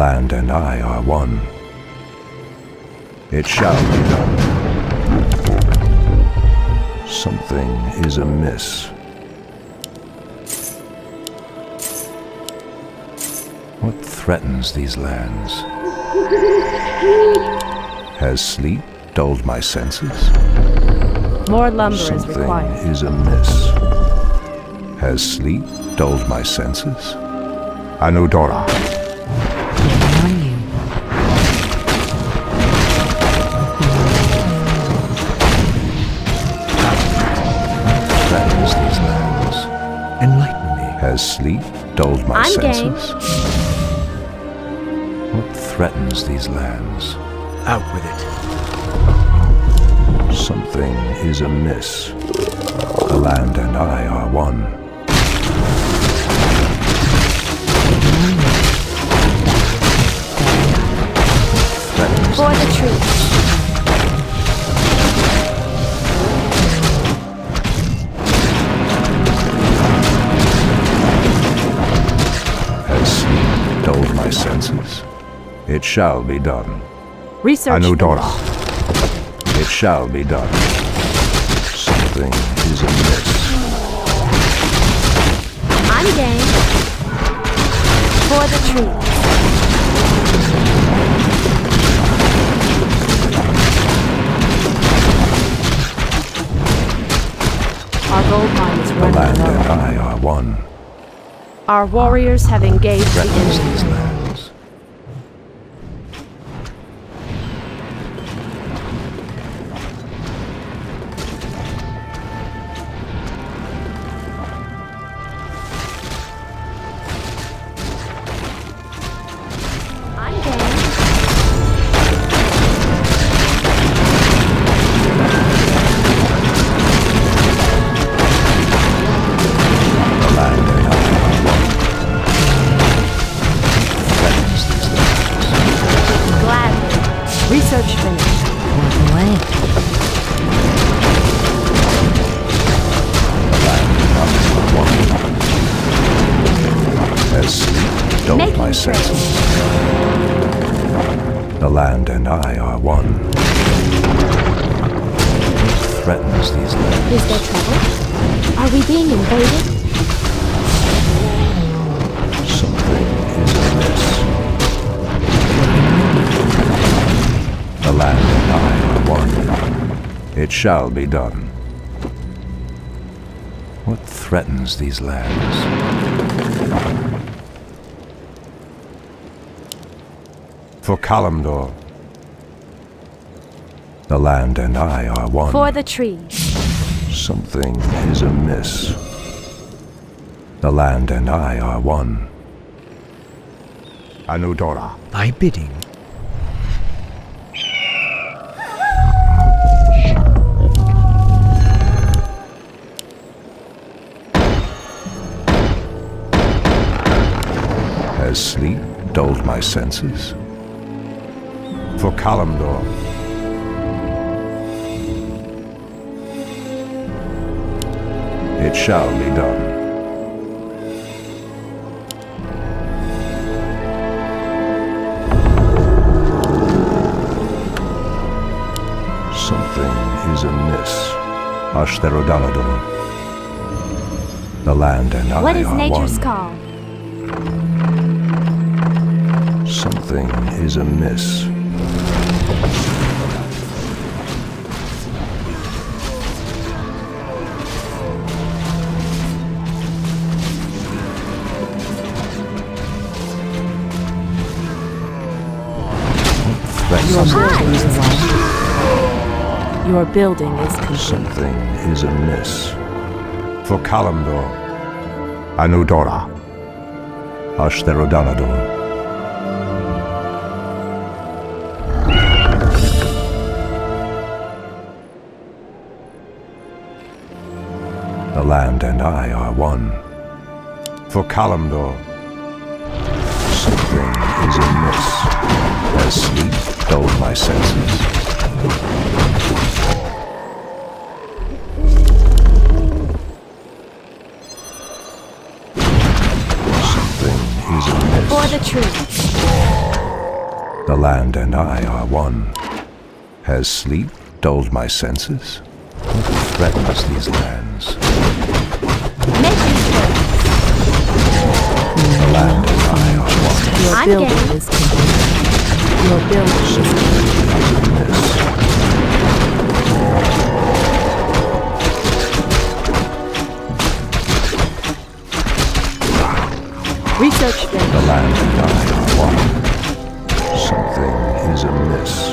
land and I are one. It shall be done. Something is amiss. What threatens these lands? Has sleep dulled my senses? More lumber is required. Something is amiss. Has sleep dulled my senses? Anudora. On you. Threatens these lands. Enlighten me. Has sleep dulled my I'm game. senses? What threatens these lands? Out with it. Something is amiss. The land and I are one. Threatens For the truth. Has sleep dulled my senses? It shall be done. Research. Anudora. It shall be done. Something is amiss. I'm game. For the truth. Our gold mine is The running land and low. I are one. Our warriors have engaged the Threatens enemy. these lands. I'm game. The land and I are one. Threatens these lands. Gladly. Research finished. Walk away. The land and I are one. As sleep dulled Making my trade. senses. The land and I are one. Threatens these lands. Is there trouble? Are we being invaded? Something is amiss. The land and I are one. It shall be done. What threatens these lands? For Kalimdor. The land and I are one. For the trees. Something is amiss. The land and I are one. Anudora. Thy bidding. Has sleep dulled my senses? For Kalimdor. It shall be done. Something is amiss. Ashtherodanador. The land and I What is are nature's one. call? Something is amiss. Your building is complete. Something is amiss. For Kalimdor. Anudora. Ashtherodanador. The land and I are one. For Kalimdor. Something is amiss. Has sleep dulled my senses? Something is amiss. For the truth. The land and I are one. Has sleep dulled my senses? What threatens these lands? The land and I are one. Your building is complete. Your building is Research finished. The land and I are one. Something is amiss.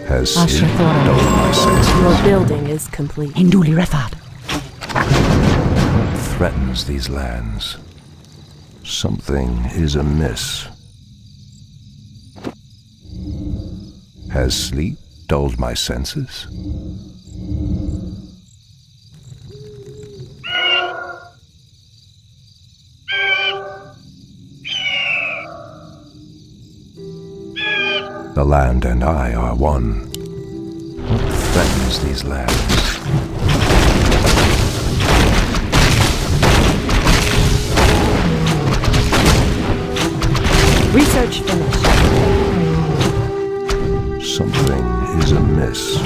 Has sleep dulled my senses? Your building is complete. Hinduli Refat. Threatens these lands. Something is amiss. Has sleep dulled my senses? The land and I are one. What threatens these lands? Research finished. Something is amiss.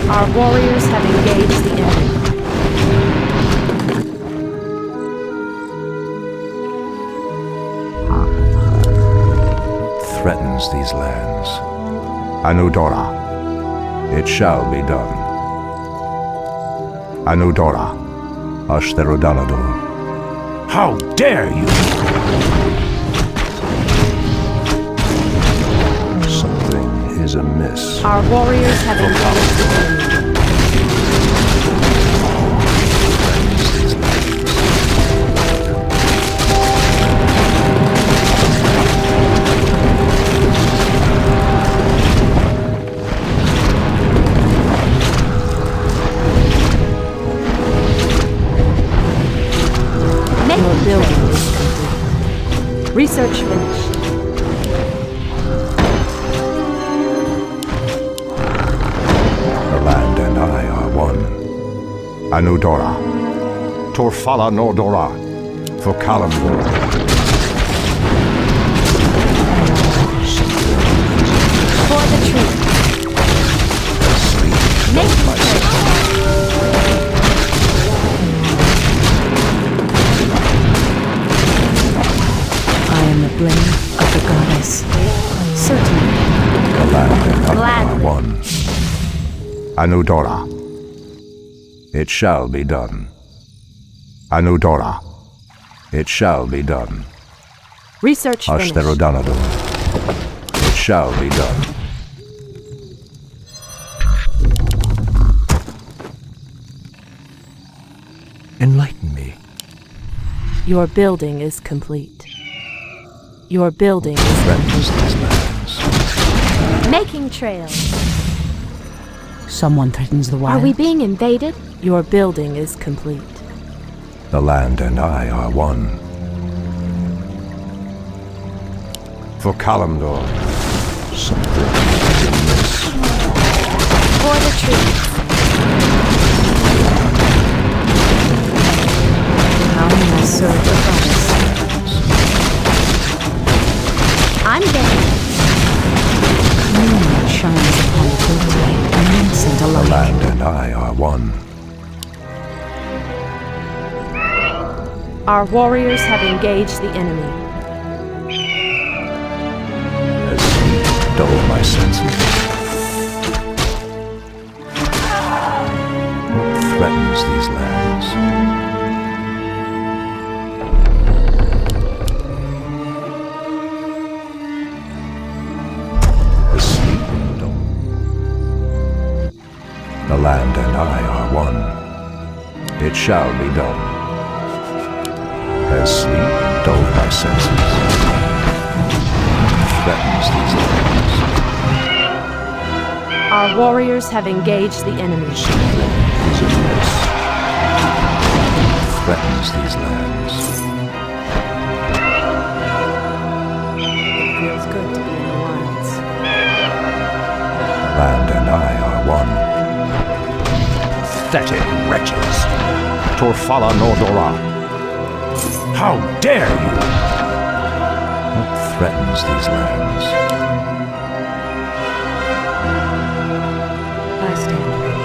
Our warriors have engaged the enemy. Threatens these lands. Anudora, it shall be done. Anudora, Ashtherodanador. How dare you! Something is amiss. Our warriors have engaged the enemy. Your building is complete. Research finished. The land and I are one. Anudora, Torfala Nordora, for Kalimdor. For the truth. Sleep dulled my senses. I am the blade of the goddess. Certainly. The land and I are Gladly. one. Anudora, it shall be done. Anudora, it shall be done. Research finished. Ashtherodanador, it shall be done. Enlighten me. Your building is complete. Your building is Threatens these lands. making trails. Someone threatens the wild. Are we being invaded? Your building is complete. The land and I are one. For Kalimdor, something is amiss. For the truth. How may I serve the goddess? I'm game. Moonlight shines upon the guilty, innocent The alike. land and I are one. Our warriors have engaged the enemy. Has sleep dulled my senses? What threatens these lands? Has sleep dulled? The land and I are one. It shall be done. Has sleep dulled my senses. What threatens these lands? Our warriors have engaged the enemy. Something is amiss. What threatens these lands? It feels good to be in alliance. Land and I are one. Pathetic wretches. Torfala Nordora. How dare you! What threatens these lands? I stand ready.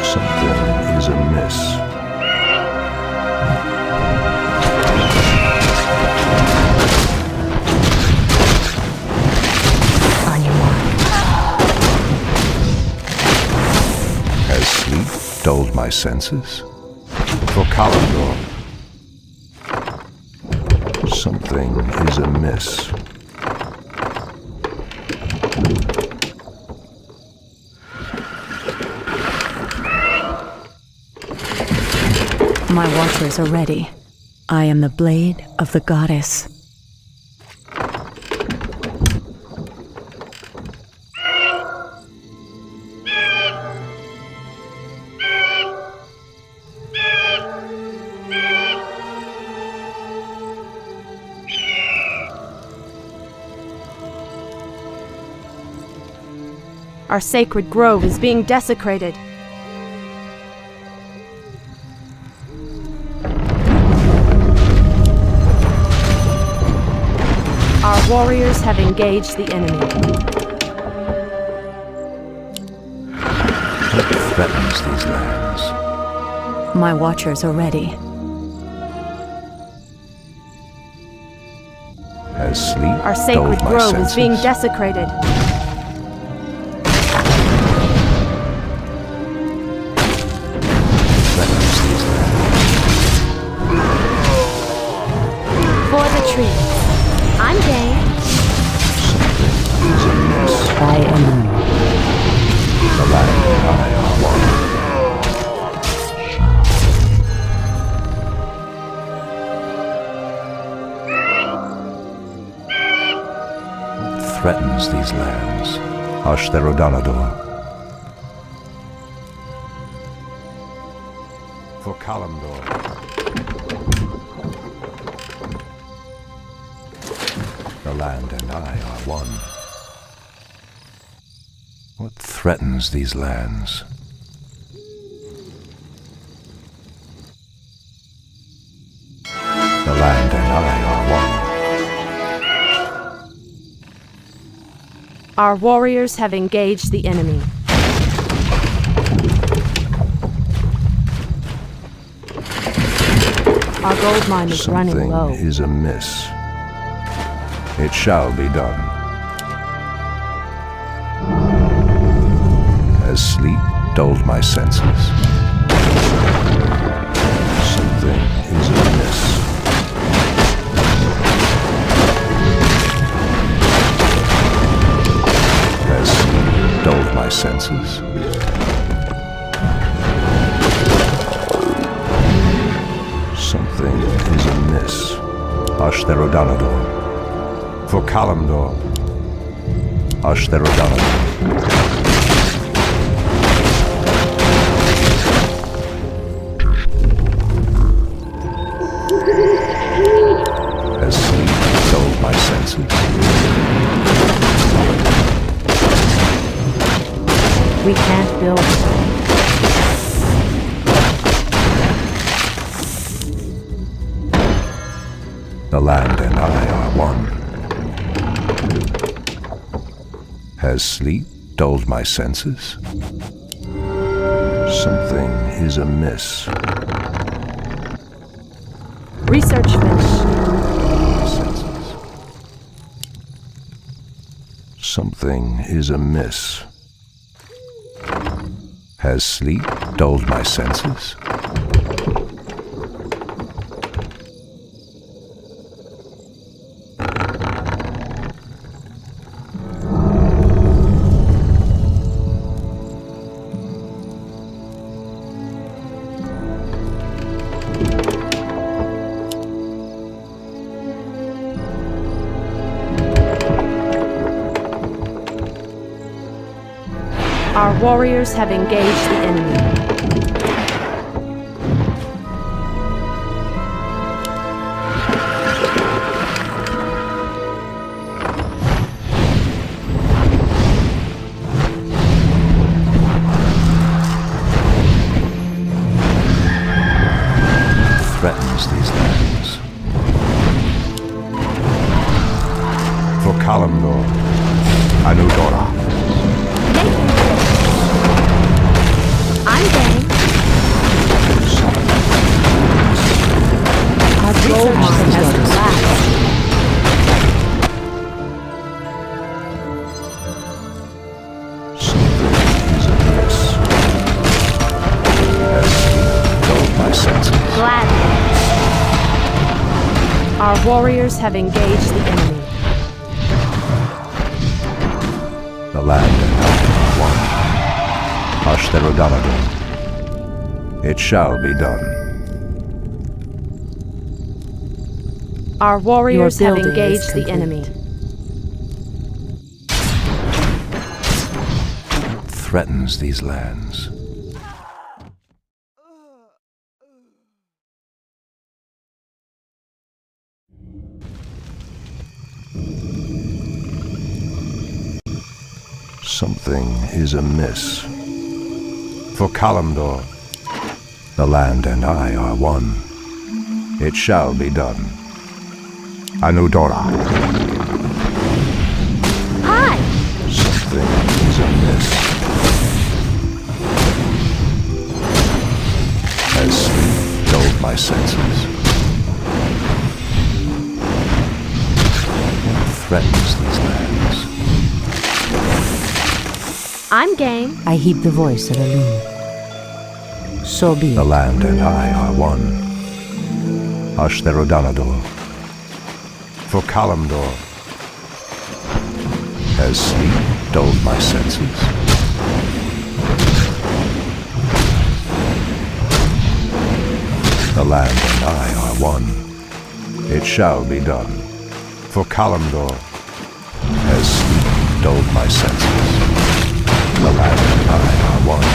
Something is amiss. On your mark. Has sleep dulled my senses? For Kalimdor. Something is amiss. My watchers are ready. I am the blade of the goddess. Our sacred grove is being desecrated. Our warriors have engaged the enemy. What threatens these lands? My watchers are ready. Has sleep Our sacred dulled my grove senses? is being desecrated. Threatens these lands? For the tree. I'm game. Something is amiss. I am The land and I are one. What threatens these lands? Ashtherodanador. For Kalimdor. The land and I are one. What threatens these lands? The land and I are one. Our warriors have engaged the enemy. Our gold mine is running Something low. is amiss. It shall be done. Has sleep dulled my senses? Something is amiss. Has sleep dulled my senses? Something is amiss. Ashtherodanador. For Kalimdor. Ashtherodanador. Has sleep dulled my senses? We can't build. The land and I are one. Has sleep dulled my senses? Something is amiss. Research finished. My senses. Something is amiss. Has sleep dulled my senses? Our warriors have engaged the enemy. Threatens these lands. For Kalimdor, Anudora. I'm game. Our Gold mine has daughters. collapsed. Is amiss. Has dulled my senses. Gladly. Our warriors have engaged the enemy. The land and I are one. Ashtherodanadon. It shall be done. Our warriors Your have building is engaged the complete. enemy. Threatens these lands. Something is amiss. For Kalimdor, The land and I are one. It shall be done. Anudora. Hi! Something is amiss. Has sleep dulled my senses? Threatens these lands. I'm game. I heed the voice of Elune. So be The it. land and I are one. Ashtherodanador. For Kalimdor, Has sleep dulled my senses? The land and I are one. It shall be done. For Kalimdor, Has sleep dulled my senses? The land and I are one.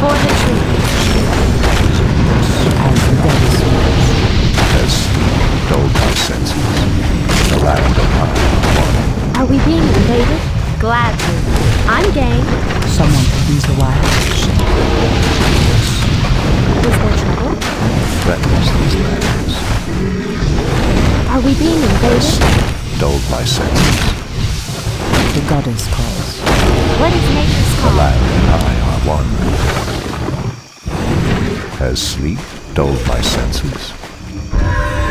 For the tree. As the dead is Has sleep dulled my senses? The land and I are one. Are we being invaded? Gladly. I'm game. someone opens the wire. Is there trouble? Threatens these lands. Are we being Has invaded? sleep dulled my senses? The goddess calls. What is nature's The call? land and I are one. Has sleep dulled my senses?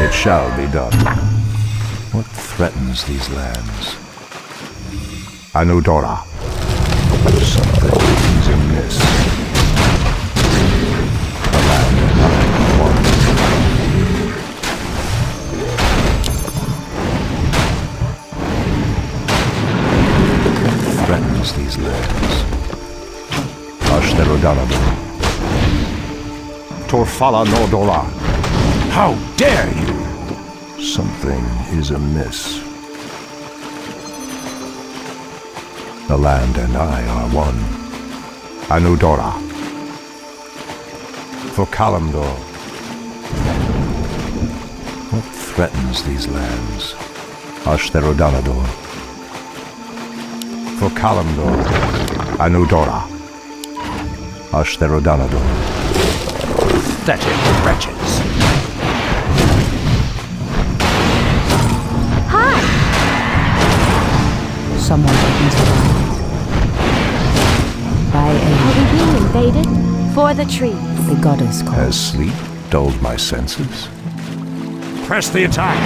It shall be done. What threatens these lands? Anudora. Something is amiss. The land and I are one. Threatens these lands. Ashtherodanador. Torfala Nordora. How dare you! Something is amiss. The land and I are one. Anudora. For Kalimdor, What threatens these lands? Ashtherodanador. for Kalimdor, Anudora. Ashtherodanador. Pathetic wretches. Hi! Someone opens the wire. By Are a we being invaded? For the trees. the goddess calls. Has sleep dulled my senses? Press the attack.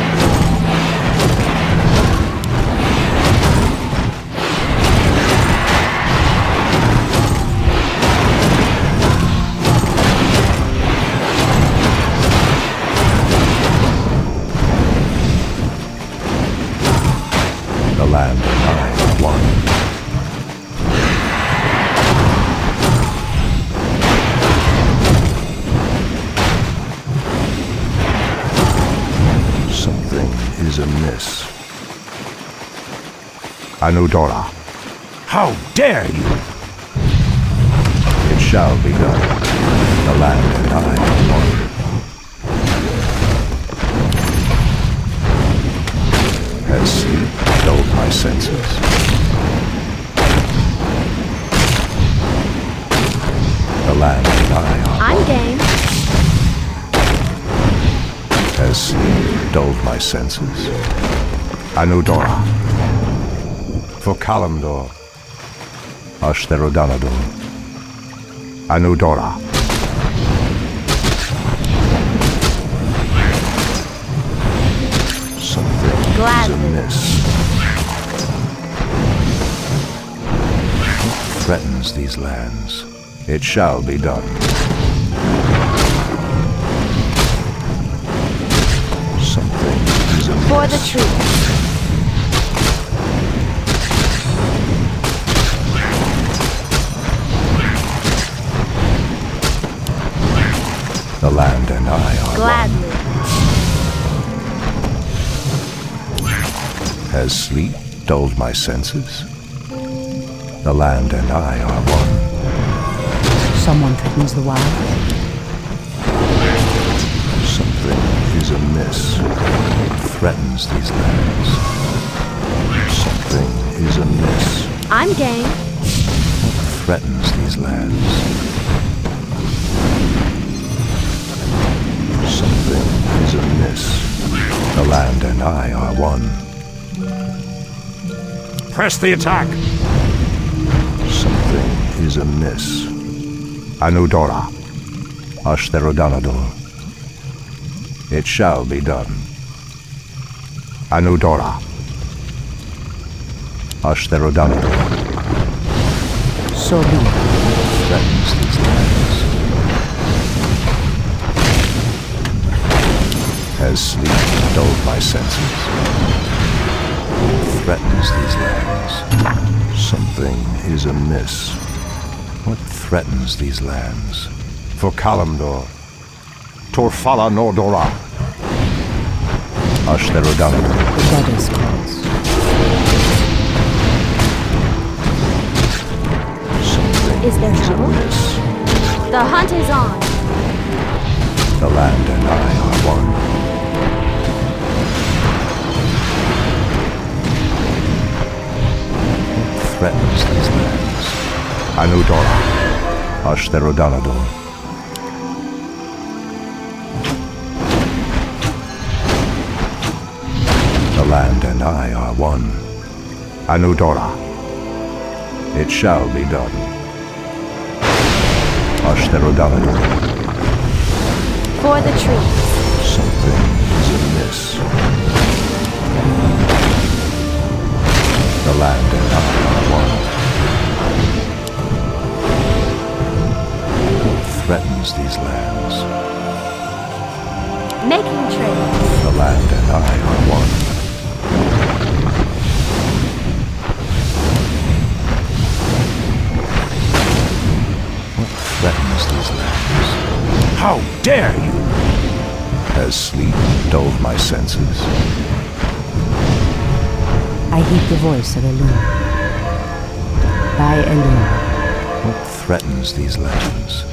The land and I are one. Something is amiss. Anudora. How dare you! It shall be done. The land and I are one. Has sleep dulled my senses? The land and I are I'm one. game. Has sleep dulled my senses? Anudora. For Kalimdor, Ashtherodanador, Anudora. something is Gladly. amiss. What threatens these lands? It shall be done. Something is amiss. For the truth. The land and I are Gladly. one. Has sleep dulled my senses? The land and I are one. Someone threatens the wild. Something is amiss. What threatens these lands? Something is amiss. I'm game. What threatens these lands? Something is amiss. The land and I are one. Press the attack. Something is amiss. Anudora. Ashtherodanador. It shall be done. Anudora. Ashtherodanador So be it. threatens these lands. Has sleep dulled my senses? Threatens these lands. Something is amiss. What threatens these lands? For Kalimdor. Torfala Nordora. Ashtherodanador The goddess calls. something Is there trouble? amiss. The hunt is on. The land and I are one. Threatens these lands. Anudora. Ashtherodanador. The land and I are one. Anudora. It shall be done. Ashtherodanador. For the truth. Something is amiss. The land and I are one. What threatens these lands? Making trade. The land and I are one. What threatens these lands? How dare you! Has sleep dulled my senses? I heed the voice of Elune. By Elune. What threatens these lands?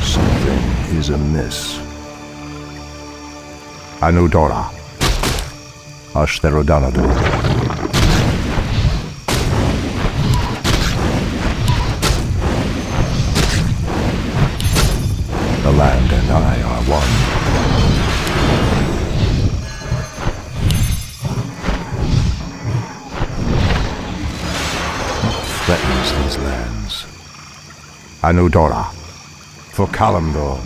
Something is amiss. Anudora. Ashtherodanador. The land and I are one. What threatens these lands? Anudora. For Kalimdor,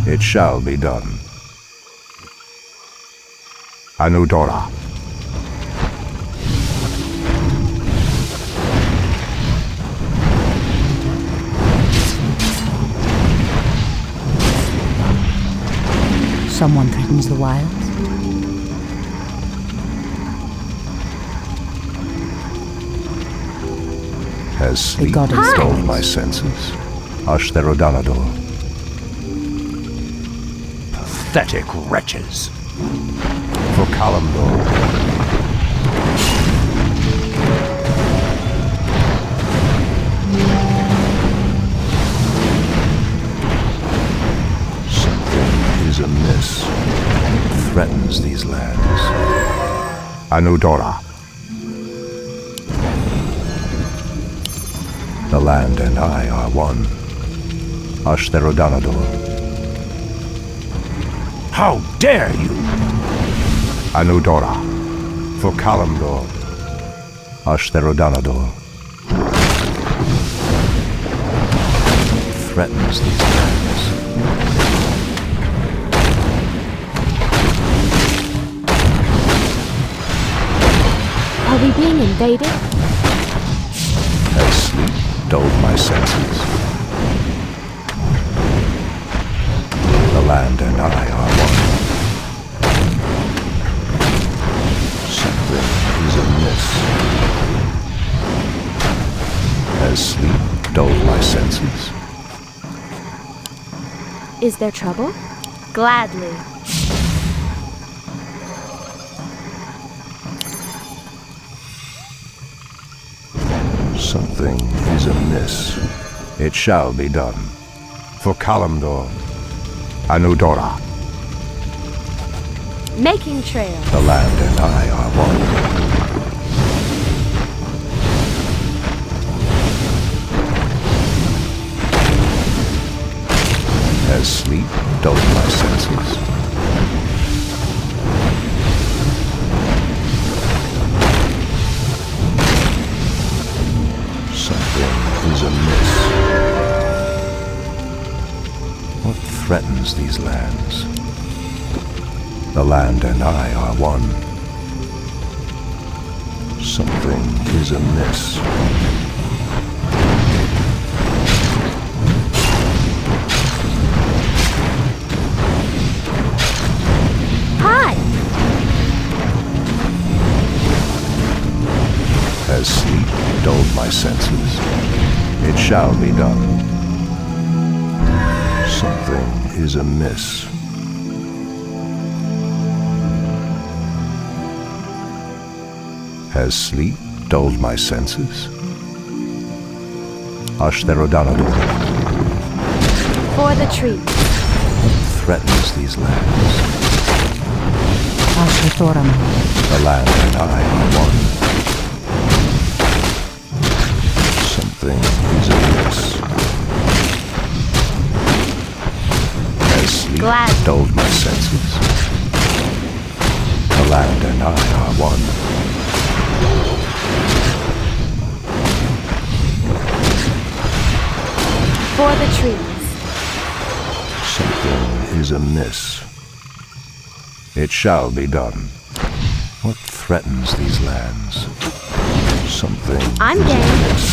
it shall be done. Anudora. Someone threatens the wilds. Has sleep goddess dulled calls. my senses? Ashtherodanador. Pathetic wretches. For Kalimdor. Something is amiss. It threatens these lands. Anudora. The land and I are one. Ashtherodanador. How dare you! Anudora. For Kalimdor. Ashtherodanador. Threatens these lands. Are we being invaded? As sleep dulled my senses. The land and I are one. Something is amiss. As sleep dulled my senses. Is there trouble? Gladly. Something is amiss. It shall be done. For Kalimdor. Anudora. Making trail. The land and I are one. As sleep dulled my senses. Something is amiss. What threatens these lands? The land and I are one. Something is amiss. Hi! As sleep dulled my senses, it shall be done. Something is amiss. Has sleep dulled my senses? Ashtherodanador. For the tree. What threatens these lands? Ashrathoram. The land and I are one. Something is amiss. As sleep Glad. dulled my senses. The land and I are one. For the trees. Something is amiss. It shall be done. What threatens these lands? Something I'm is game. amiss.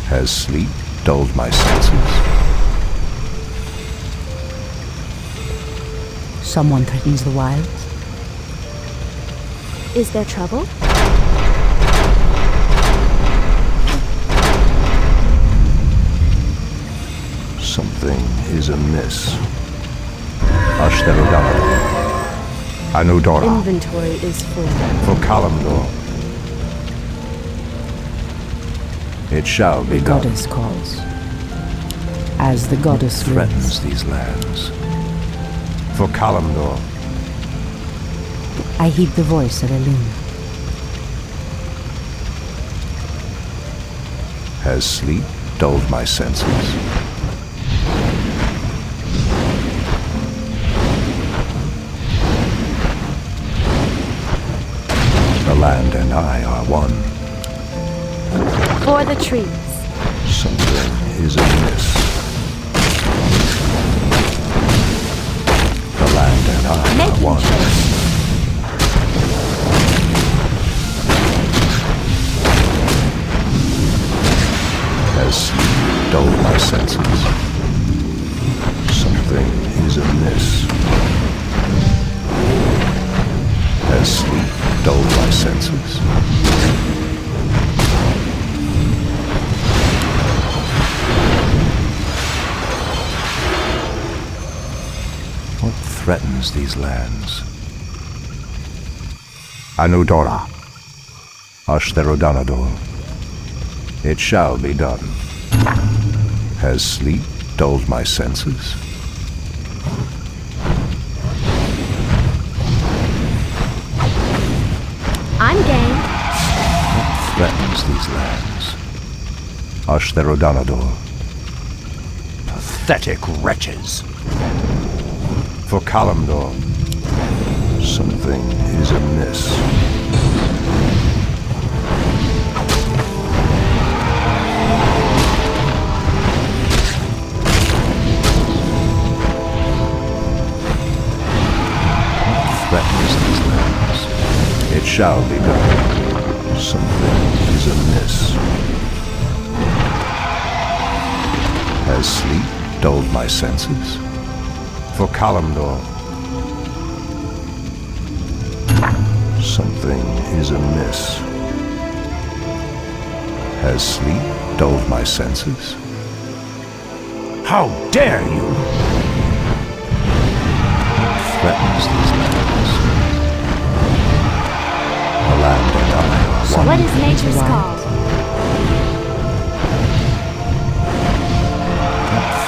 Has sleep dulled my senses? Someone threatens the wild. Is there trouble? Something is amiss. Ashtherodanador. Anudora. Inventory is full. For Kalimdor. It shall be The done. goddess calls. As the goddess Threatens these lands. For Kalimdor. I heed the voice of Elune. Has sleep dulled my senses? The land and I are one. For the trees. Something is amiss. The land and I are Making one. trail. As sleep dulled my senses. Something is amiss. As sleep dulled my senses. What threatens these lands? Anudora. Ashtherodanador. It shall be done. Has sleep dulled my senses? I'm game. What threatens these lands? Ashtherodanador. Pathetic wretches. For Kalimdor. Something is amiss. Threatens these lands. It shall be done. Something is amiss. Has sleep dulled my senses? For Kalimdor. Something is amiss. Has sleep dulled my senses? How dare you! Threatens these lands. The land and I are one. What is nature's call?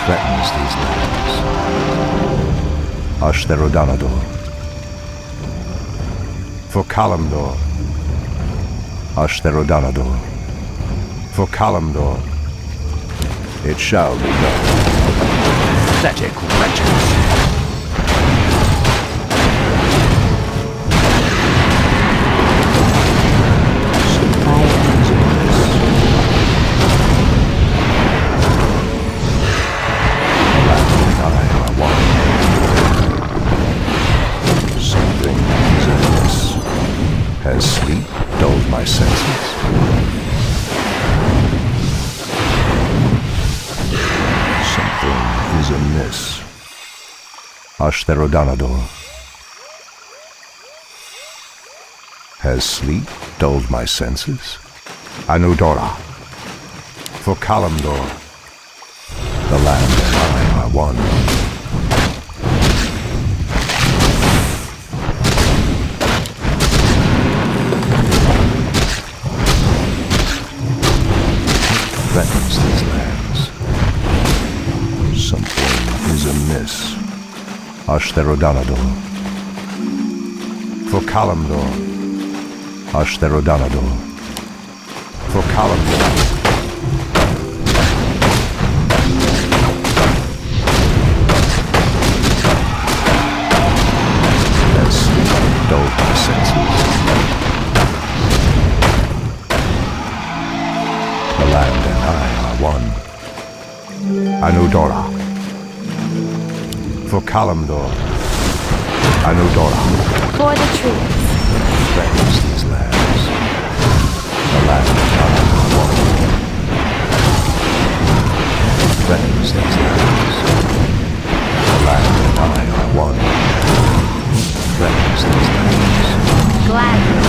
Threatens these lands. Ashtherodanador. For Kalimdor. Ashtherodanador. For Kalimdor. It shall be done. Pathetic wretches. Has sleep dulled my senses? Something is amiss. Ashtherodanador. Has sleep dulled my senses? Anudora. For Kalimdor. The land and I are one. Threatens these lands. Something is amiss. Ashtherodanador. For Kalimdor. Ashtherodanador. For Kalimdor. Has sleep dulled my senses? The land and I are one. Anudora. For Kalimdor. Anudora. For the trees. Threatens these lands. The land and I are one. Threatens these lands. The land and I are one. Threatens these lands. Gladly.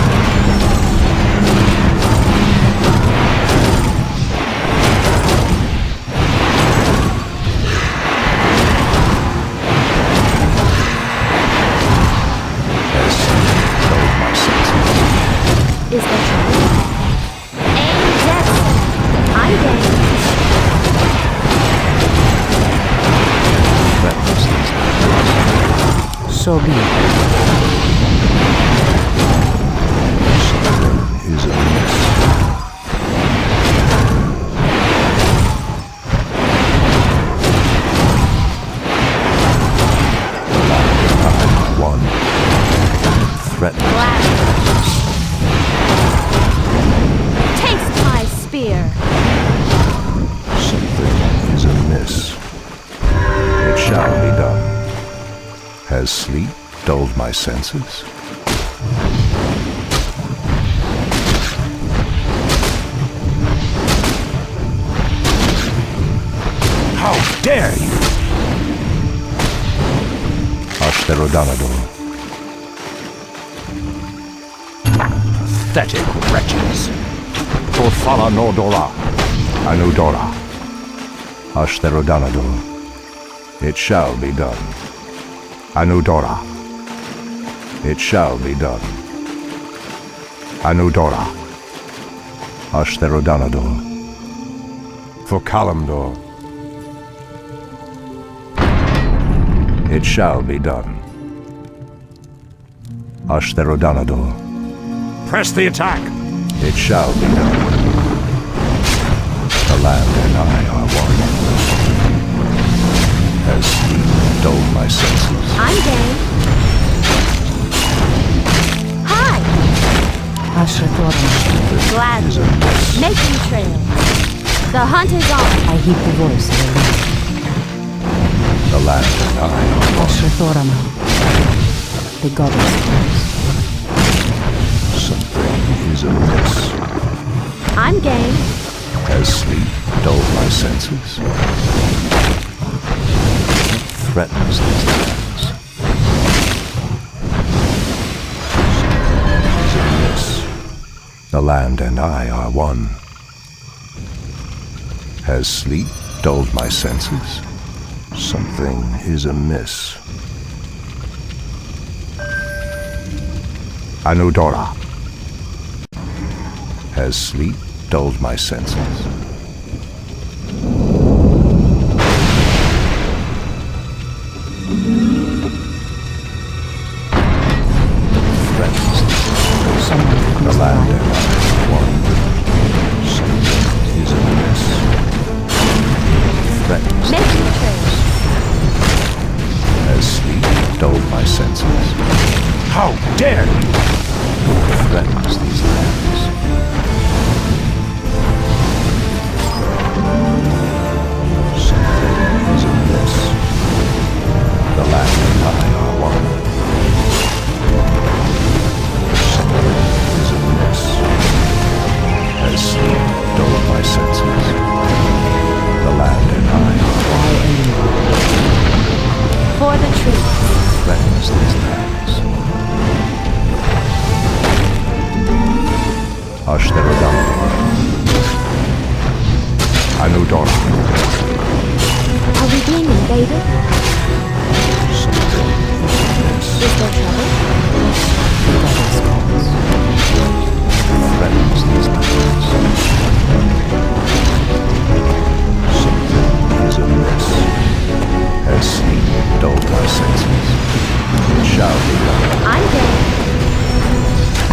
Is the truth. Aim Jackson. I'm game. Threatens these lands. So be it. Something is amiss. The land and I are one. Threatens. Taste my spear. Something is amiss. It shall be done. Has sleep dulled my senses? How dare you! Ashtherodanador. Pathetic wretches. Porthala Nordora. Anudora. Ashtherodanador. It shall be done. Anudora. It shall be done. Anudora. Ashtherodanador. For Kalimdor. It shall be done. Ashtherodanador. Press the attack! It shall be done. The land and I are one. As sleep dulled my senses. I'm game. Hi! Gladly. Is a mess. Making trail. The hunt is on. I heed the voice of the Lord. The land and I are one. Ashrathorama, the goddess calls. Something is amiss. I'm game. As sleep dulled my senses. What threatens these lands? Something is amiss. The land and I are one. Has sleep dulled my senses? Something is amiss. Anudora. Has sleep dulled my senses? Threatens the land and I are one. Something is amiss. Threatens Making trail. as sleep dulled my senses. How dare you! Threatens these lands. Something is amiss. The land and I are one. Something is amiss. As sleep dulled my senses. The land and I are one. For the truth. Threatens these lands. Ashtherodanador. Anudora. Are we being invaded? Something is amiss. Is there trouble? The goddess calls. Threatens these lands. Something is amiss. As sleep dulled my senses. It shall be done. I'm game.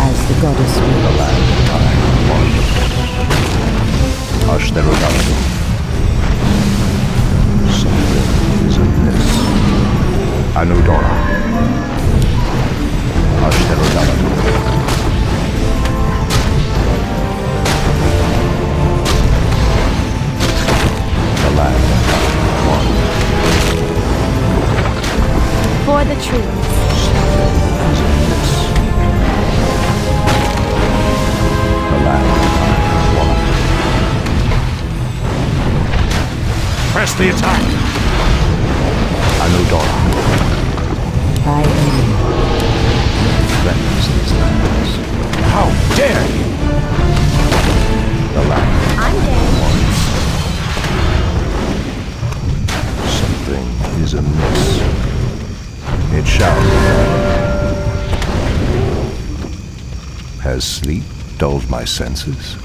As the goddess The will. land and I are one. Ashtherodanador. Something is amiss. Anudora. Ashtherodanador. The land and I are one. For the truth. Something is amiss. The land and I are one. Press the attack! Anudora. I am. Threatens these lands. How dare you! The land I'm game. once. Something is amiss. It shall be done. Has sleep dulled my senses?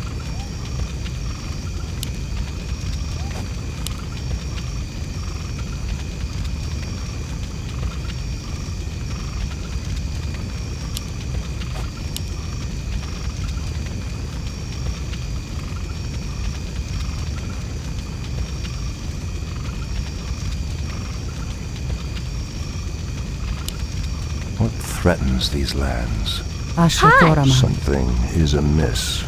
What threatens these lands? Ashrathorama. Something is amiss.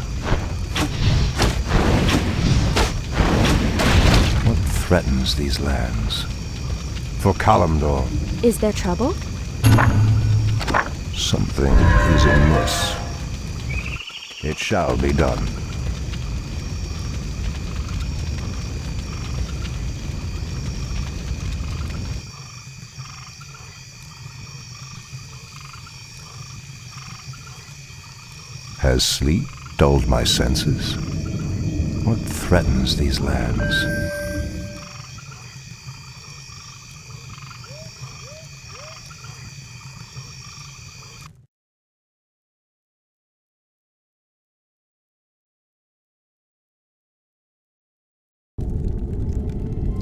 What threatens these lands? For Kalimdor, Is there trouble? something is amiss. It shall be done. Has sleep dulled my senses? What threatens these lands?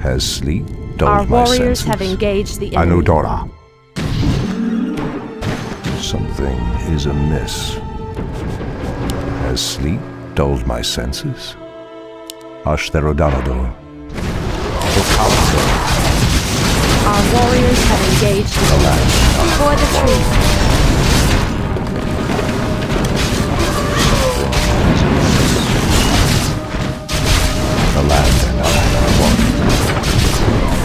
Has sleep dulled Our my warriors senses? have engaged the enemy. Anudora. Something is amiss. Has sleep dulled my senses? Ashtherodanador. Our warriors have engaged the enemy. For the tree. The land and I are one.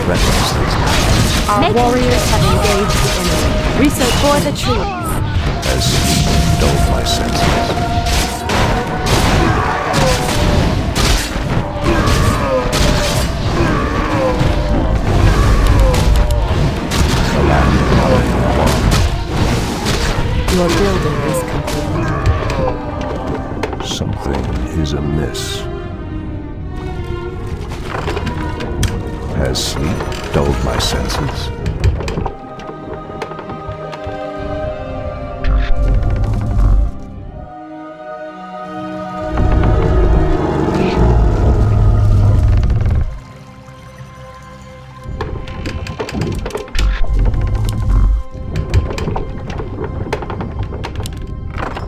Threatens these lands. Our warriors have engaged the enemy. Research for the trees. Has sleep dulled my senses? The land and I are one. Your building is complete. Something is amiss. Has sleep dulled my senses?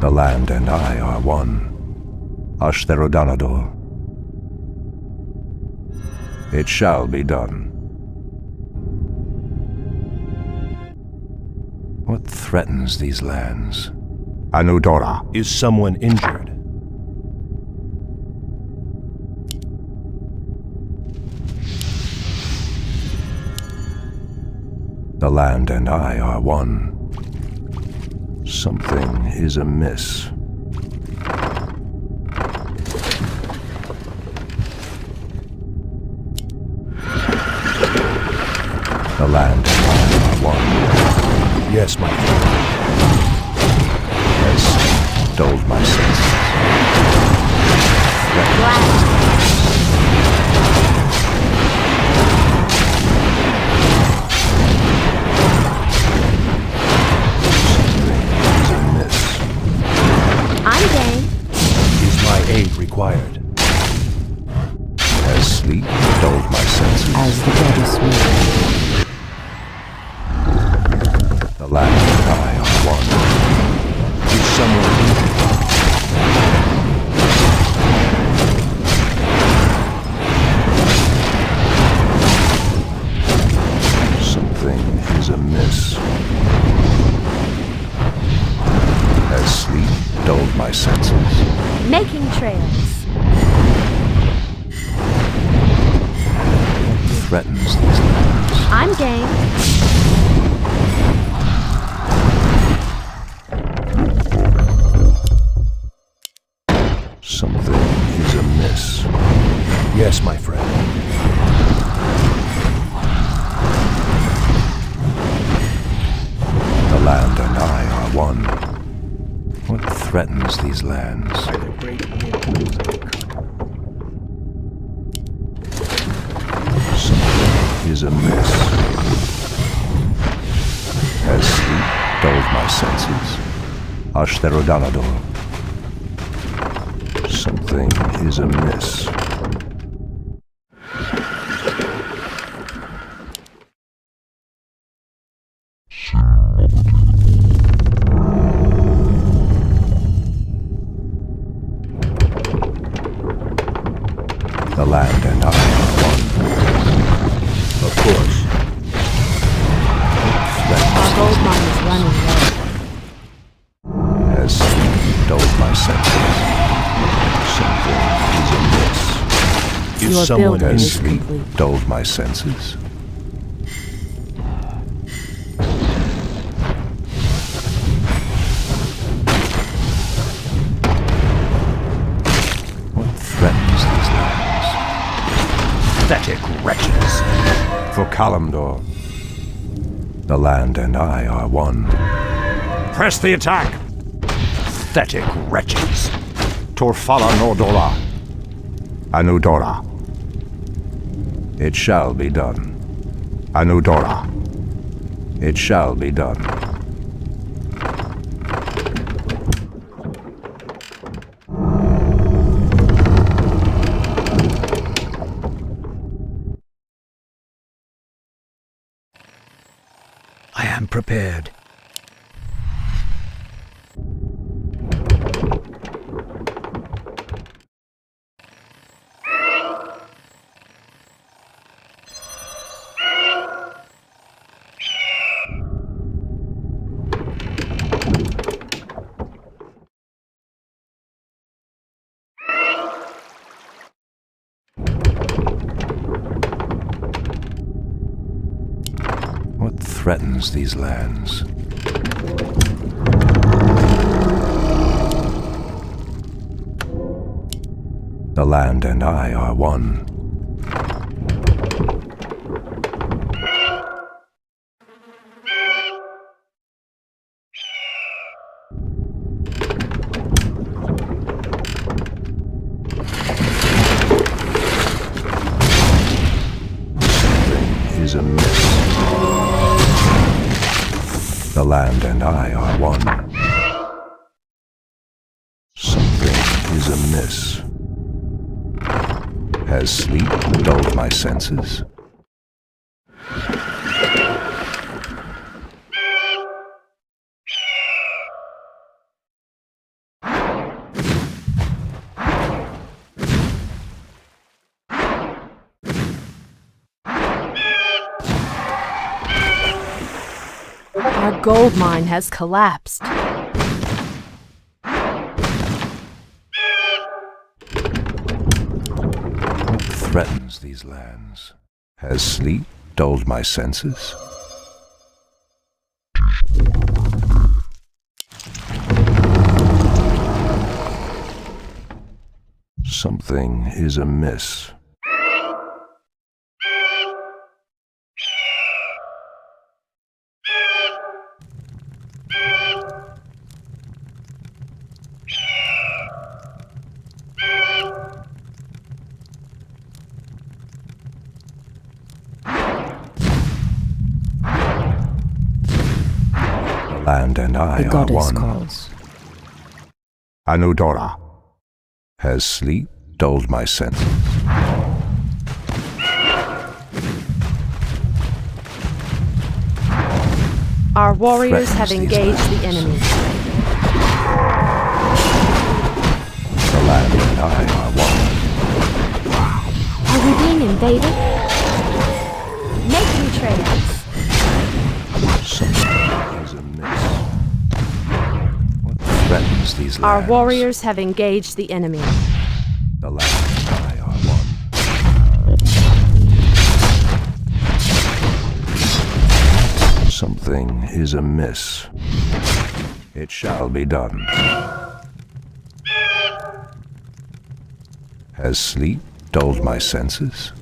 The land and I are one. Ashtherodanador. It shall be done. What threatens these lands? Anudora. Is someone injured? The land and I are one. Something is amiss. The land and I are one. Yes, my friend. Has sleep dulled my senses? Something is amiss. I'm game. Is my aid required? Has sleep dulled my senses? As the goddess will. The land and I are one. Is someone injured? Something is amiss. Has sleep dulled my senses? Making trails. Threatens these lands. I'm game. Something is amiss. Yes, my friend. The land and I are one. What threatens these lands? Something is amiss. Has sleep dulled my senses? Ashtherodanador. Something is amiss. The land and I are one. Of course. Our gold mine is running low. Has sleep dulled my senses? Something is amiss. Is Your someone building Has is injured? sleep complete. dulled my senses? What threatens these lands? Pathetic wretches. For Kalimdor. The land and I are one. Press the attack. Pathetic wretches. Torfala Nordora. Anudora. It shall be done. Anudora. It shall be done. I am prepared. What threatens these lands? The land and I are one. Something is amiss. The land and I are one. Something is amiss. Has sleep dulled my senses? Our gold mine has collapsed. What threatens these lands? Has sleep dulled my senses? Something is amiss. Land and I The are goddess one. calls. Anudora. Has sleep dulled my senses? Our warriors have Threatens these engaged the lands. enemy. The land and I are one. Are we being invaded? Making trades. Something is amiss. What threatens these lands? Our warriors have engaged the enemy. The land and I are one. Something is amiss. It shall be done. Has sleep dulled my senses?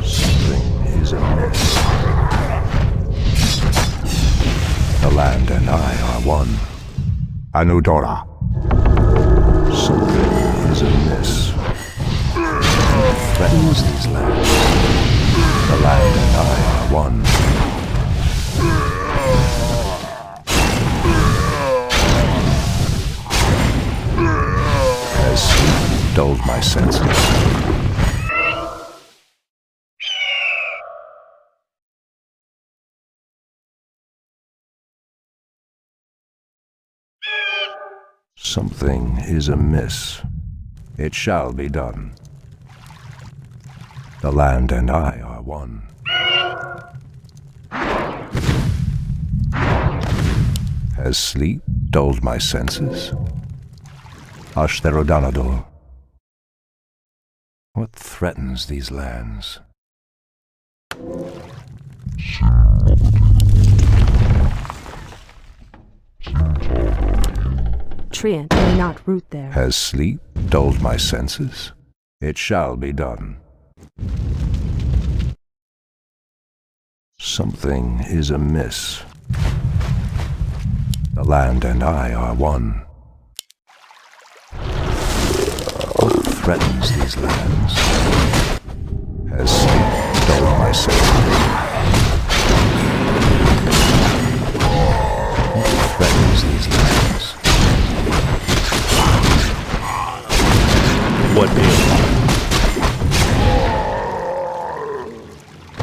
Something is amiss. The land and I are one. Anudora. Something is amiss. Threatens these lands. The land and I are one. Has sleep dulled my senses? Something is amiss. It shall be done. The land and I are one. Has sleep dulled my senses? Ashtherodanador. What threatens these lands? Treant may not root there. Has sleep dulled my senses? It shall be done. Something is amiss. The land and I are one. What threatens these lands? Has sleep dulled my senses? What threatens these lands? What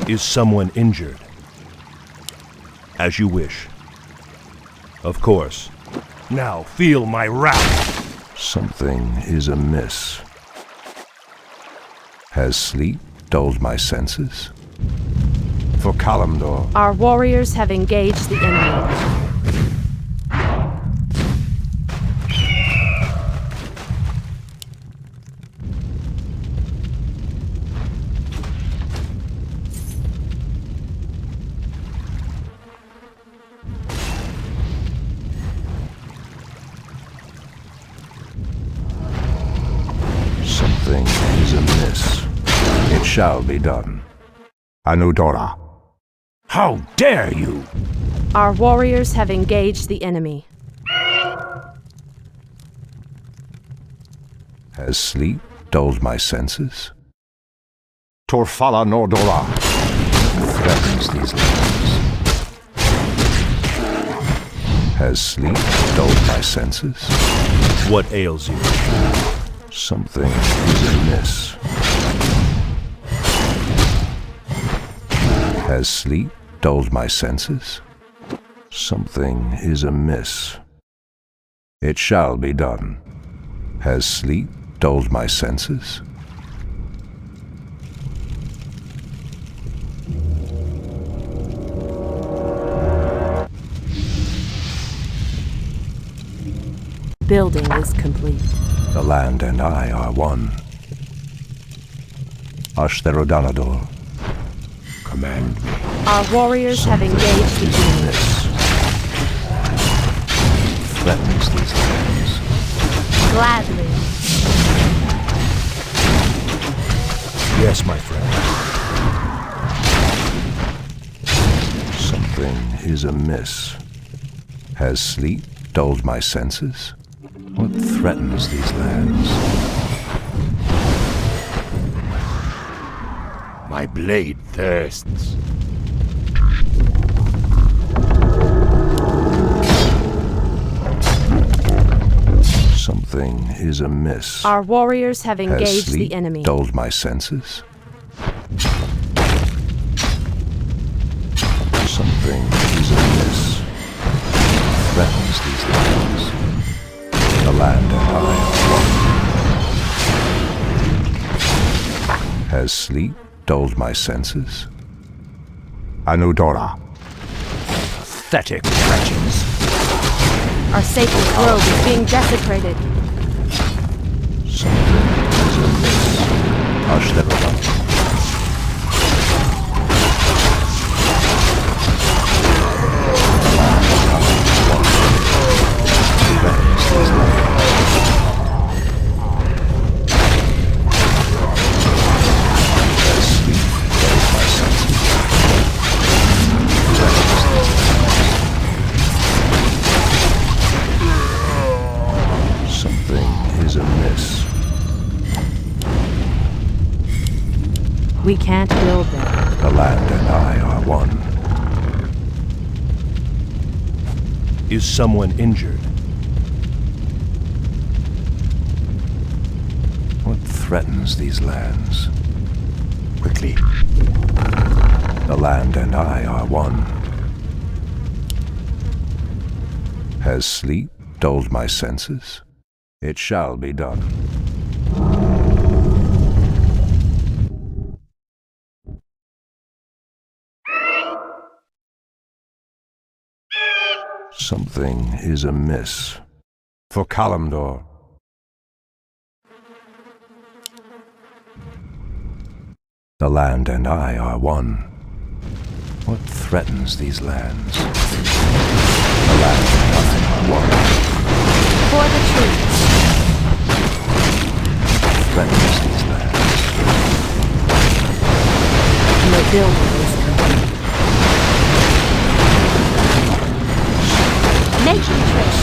Is someone injured? As you wish. Of course. Now feel my wrath. Something is amiss. Has sleep dulled my senses? For Kalimdor, Our warriors have engaged the enemy. something is amiss. It shall be done. Anudora. How dare you! Our warriors have engaged the enemy. Has sleep dulled my senses? Torfala Nordora. Threatens these lands. Has sleep dulled my senses? What ails you? Something is amiss. Has sleep dulled my senses? Something is amiss. It shall be done. Has sleep dulled my senses? Building is complete. The land and I are one. Ashtherodanador. Command me. Our warriors have engaged the enemy. This threatens these lands. Gladly. Yes, my friend. Something is amiss. Has sleep dulled my senses? What threatens these lands? My blade thirsts. Something is amiss. Our warriors have Has engaged sleep the enemy. dulled my senses? Something is amiss. Threatens these lands. The land and I are one. Has sleep dulled my senses? Anudora. Pathetic wretches. Our sacred grove is being desecrated. Something is amiss. Ashtherodanador. We can't build them. The land and I are one. Is someone injured? What threatens these lands? Quickly. The land and I are one. Has sleep dulled my senses? It shall be done. Something is amiss. For Kalimdor. The land and I are one. What threatens these lands? The land and I are one. For the truth. Threatens these lands. The building is complete. Making tricks.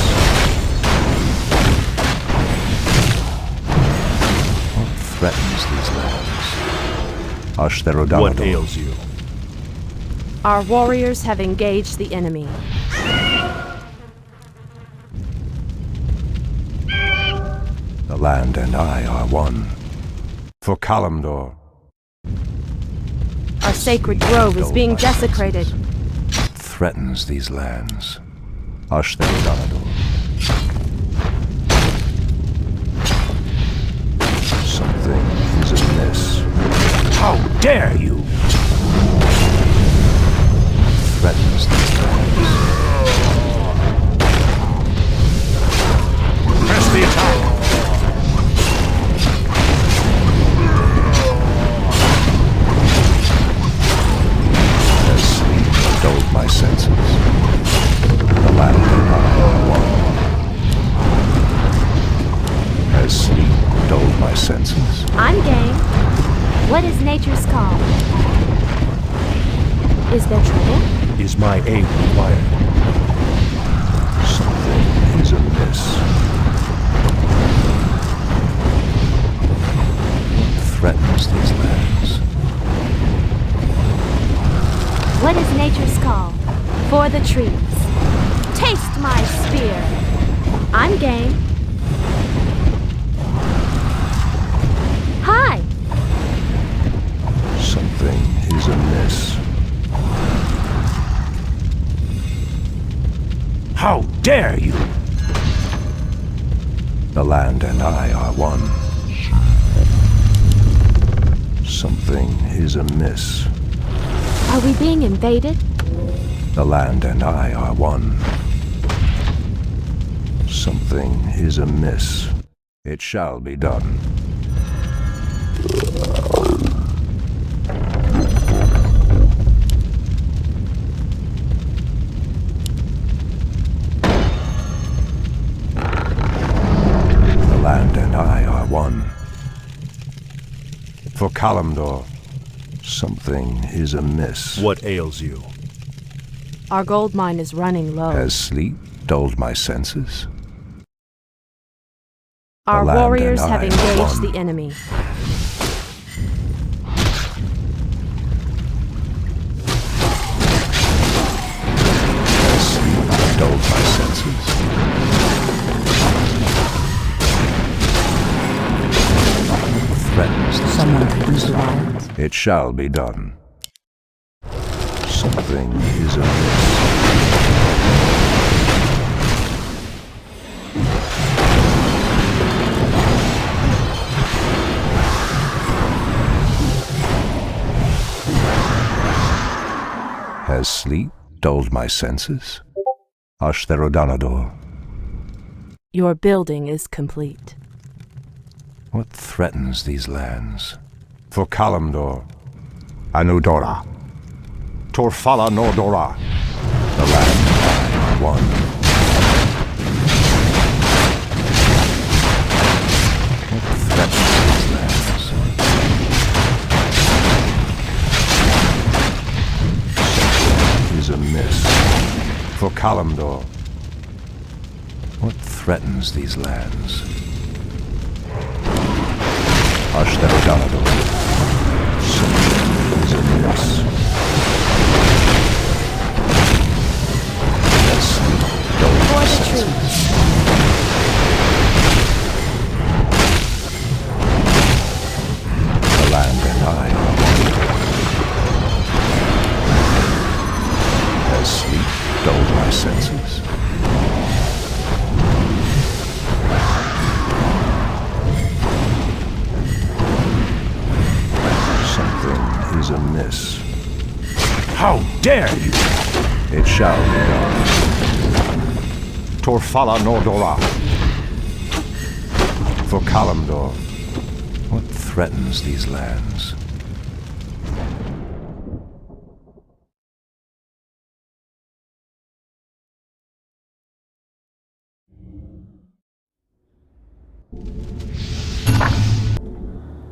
What threatens these lands? Ashtherodanador. What ails you? Our warriors have engaged the enemy. The land and I are one. For Kalimdor. Our sacred grove is being desecrated. Threatens these lands. Ashtherodonador. Something is amiss. How dare you! Threatens these lands. Press the attack! As sleep dulled my senses, the land and I are one. As sleep dulled my senses, I'm game. What is nature's call? Is there trouble? Is my aid required? something is amiss. Threatens these lands. What is nature's call? For the trees. Taste my spear. I'm game. Hi. Something is amiss. How dare you! The land and I are one. Something is amiss. Are we being invaded? The land and I are one. Something is amiss. It shall be done. The land and I are one. For Kalimdor, something is amiss. What ails you? Our gold mine is running low. Has sleep dulled my senses? Our land warriors and have I are engaged one. the enemy. Has sleep dulled my senses? Threatens these Someone lands. who's wild. It shall be done. Something is amiss. Has sleep dulled my senses? Ashtherodonador, Your building is complete. what threatens these lands? For Kalimdor, Anudora, Torfala Nordora, The land and I are one. What threatens these lands? Something is amiss. for Kalimdor, What threatens these lands? Ashtherodonador, something is amiss. Yes, dulled For my the senses. trees. The land and I are one. Has sleep dulled my senses? Something is amiss. How dare you! It shall be done. Torfala Nordora, for Kalimdor, What threatens these lands?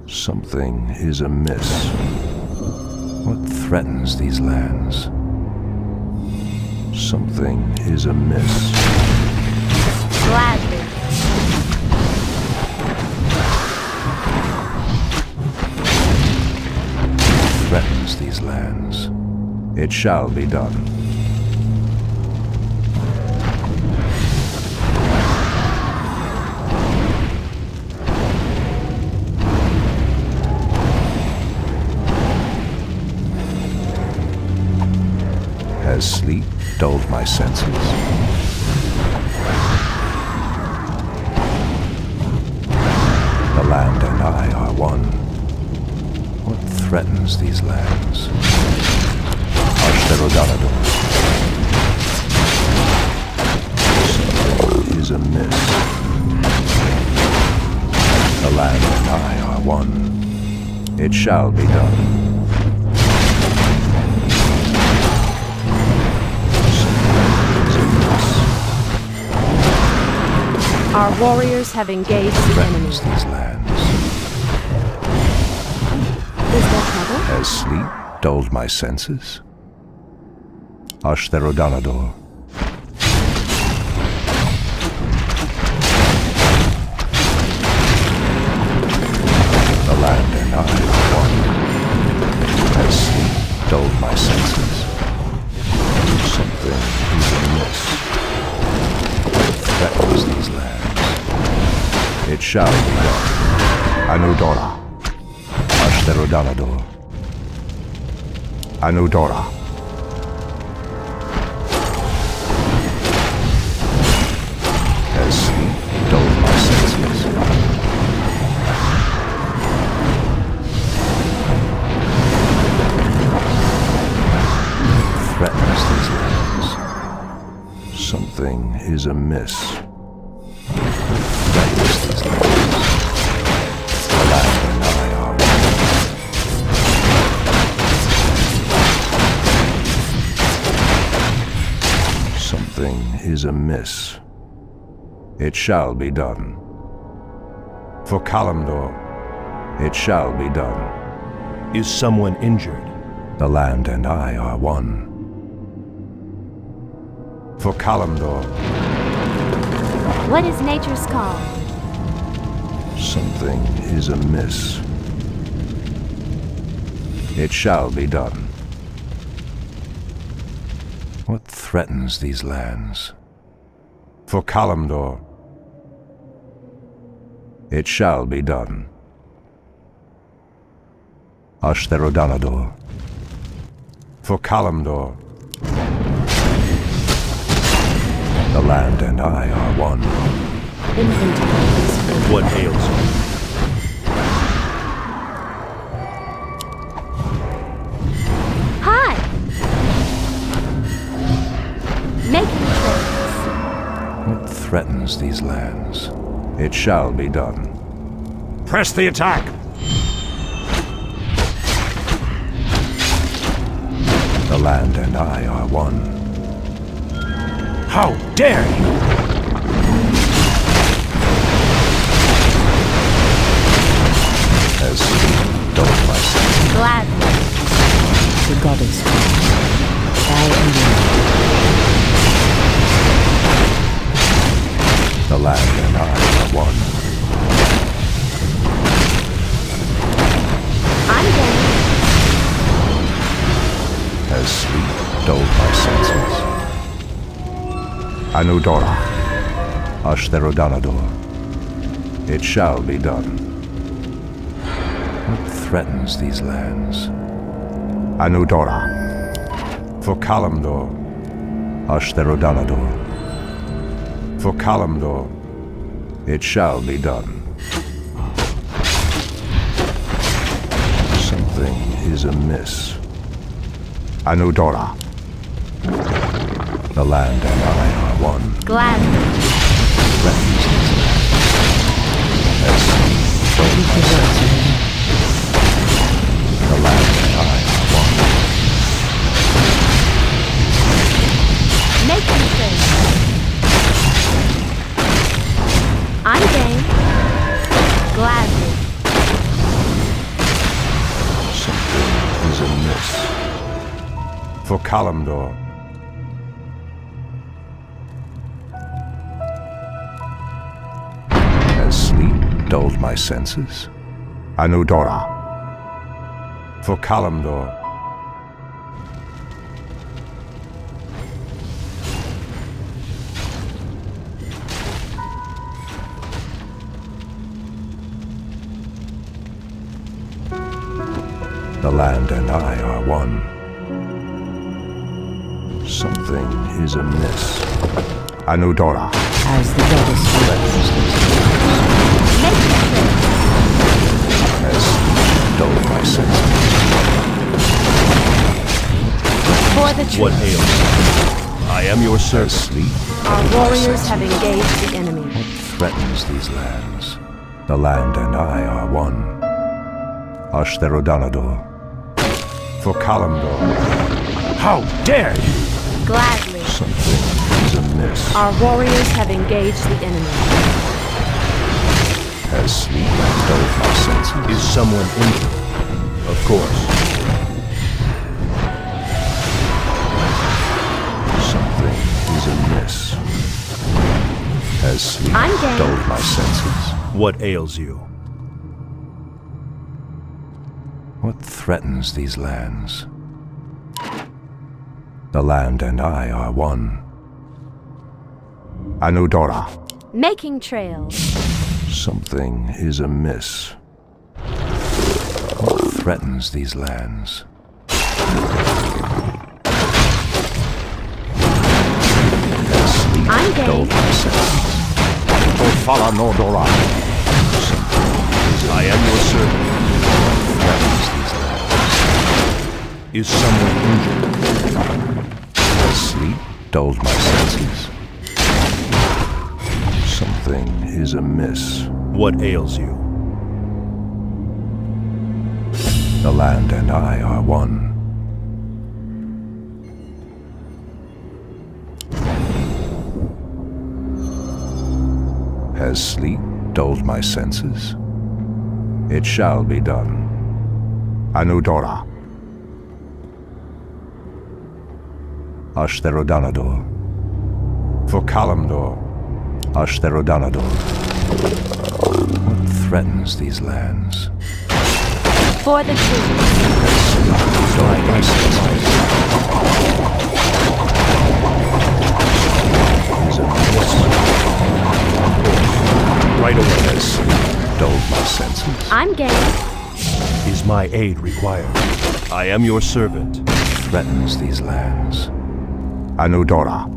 Something is amiss. What threatens these lands? Something is amiss. Gladly. Threatens these lands. It shall be done. Has sleep dulled my senses? The land and I are one. What threatens these lands? Ashtarodanador. Something is amiss. The land and I are one. It shall be done. Our warriors have engaged the enemy. Threatens these lands. Is there trouble? Has sleep dulled my senses? Ashtarodanador. The land and I are one. Has sleep dulled my senses? Something is amiss. Threatens these lands. It shall be done. Anudora. Ashtarodanador. Anudora. Has sleep dulled my senses? Threatens these lands. Something is amiss. Threatens these lands. The land and I are one. Something is amiss. It shall be done. For Kalimdor. It shall be done. Is someone injured? The land and I are one. For Kalimdor. What is nature's call? Something is amiss. It shall be done. What threatens these lands? For Kalimdor. It shall be done. Ashtarodanador. For Kalimdor. The land and I are one. Inventory. What ails you? Hi! Making trades. What threatens these lands? It shall be done. Press the attack. The land and I are one. How dare you! Has sleep dulled my senses? Gladly. The goddess. I am The land and I are one. I'm game. Has sleep dulled my senses? Anudora. Ashtarodanador. It shall be done. What threatens these lands? Anudora. For Kalimdor. Ashtarodanador. For Kalimdor. It shall be done. Something is amiss. Anudora. The land and I are one. Gladly. Threatens these lands. Has sleep dulled my senses? The land and I are one. Making trades. I'm game. Gladly. Something is amiss. For Kalimdor. Has sleep dulled my senses? Anudora. For Kalimdor. The land and I are one. Something is amiss. Anudora. As the goddess wills. Has dulled my senses. For the truth. What ails you? I am your Has servant. sleep Our dulled my warriors have senses. engaged the enemy. Threatens these lands. The land and I are one. Ashtherodanador. For Kalimdor. How dare you! Gladly. Something is amiss. Our warriors have engaged the enemy. Has sleep dulled my senses. Is someone injured? Of course. Something is amiss. Has sleep I'm game. dulled my senses. What ails you? What threatens these lands? The land and I are one. Anudora. Making trails. Something is amiss. What threatens these lands? Has sleep I'm game. dulled my senses. Ofala Nodora. I am your servant. Threatens these lands. Is someone injured? Has sleep dulled my senses? Something is amiss. What ails you? The land and I are one. Has sleep dulled my senses? It shall be done. Anudora. Ashtherodanador. For Kalimdor. Ashtherodanador. What threatens these lands? For the truth. Dulled my senses. Is amiss. Right away. Has sleep dulled my senses? I'm game. Is my aid required? I am your servant. Threatens these lands. Anudora.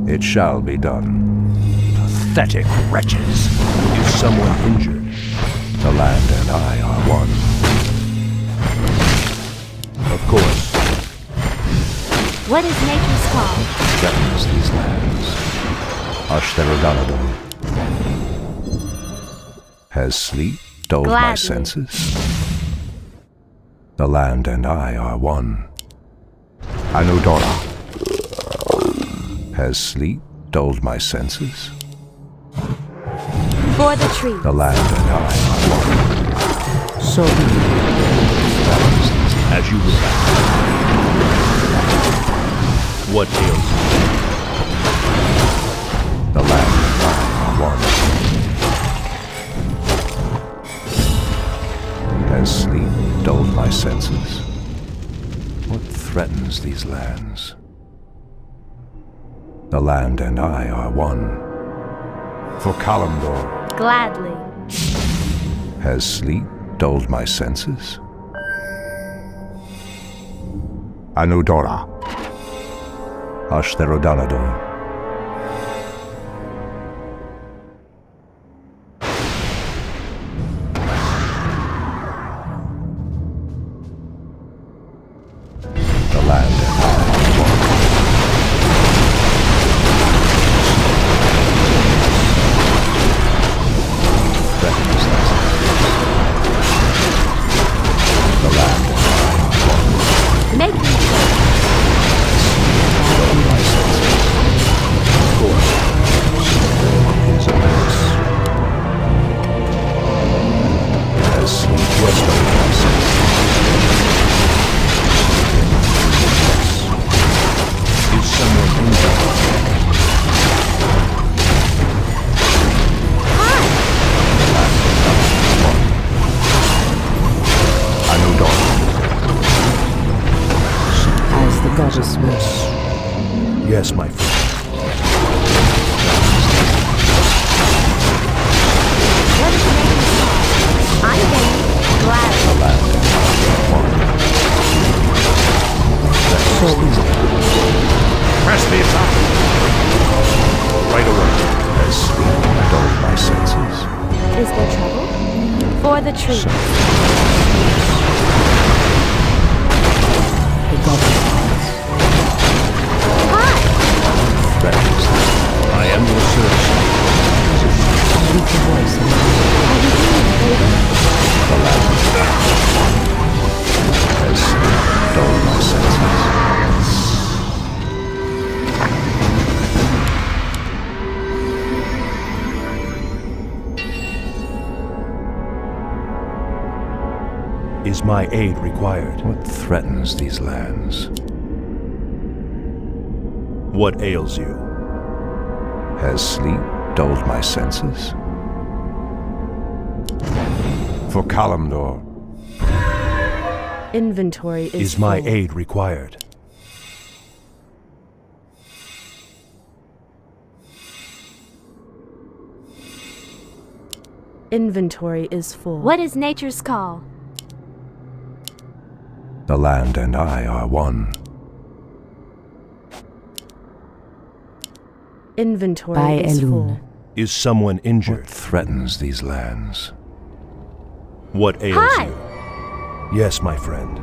It shall be done. Pathetic wretches! Is someone injured? The land and I are one. Of course. What is nature's call? Threatens these lands. Ashtherodanador. Has sleep dulled my Gladly. senses? The land and I are one. Anudora. Has sleep dulled my senses? For the tree. The land and I are one. So be As you will. What ails you? The land and I are one. Has sleep dulled my senses? What threatens these lands? The land and I are one. For Kalimdor. Gladly. Has sleep dulled my senses? Anudora. Ashtherodanador. The land and I are one. Threatens these lands. The land and I are one. Making trails. Dulled my senses. Of course. Is amiss. Has sleep dulled my senses? Is someone injured? Anudora. as the goddess wills. Yes, my friend. What is nature's call? I'm game. Gladly. The land and I are one. So be there trouble? For the trees. The goddess calls. Hi! Threatens I am your servant. I heed the voice of Are we being invaded? the land has dulled my senses. Is my aid required? What threatens these lands? What ails you? Has sleep dulled my senses? For Kalimdor, inventory Is my aid required? Inventory is full. What is nature's call? the land and I are one. Inventory By is Elune. full. Is someone What injured? threatens these lands? What ails Hi! you? Yes, my friend.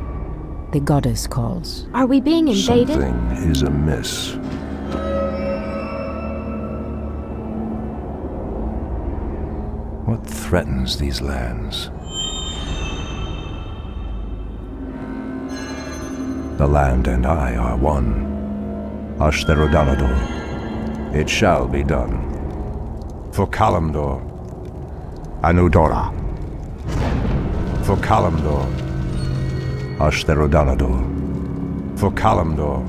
The goddess calls. Are we being invaded? Something is amiss. What threatens these lands? The land and I are one. Ashtherodanador, it shall be done. For Kalimdor, Anudora. for Kalimdor, Ashtherodanador, for Kalimdor,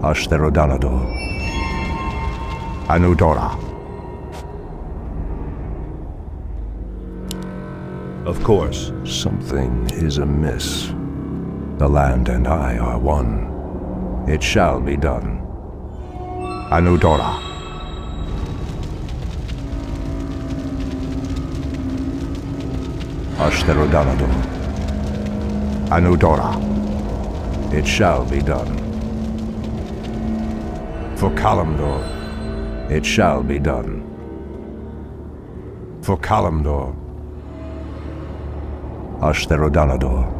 Ashtherodanador. Anudora. Of course. Something is amiss. The land and I are one. It shall be done. Anudora. Ashtherodanador, Anudora. it shall be done. For Kalimdor, it shall be done. For Kalimdor, Ashtherodanador,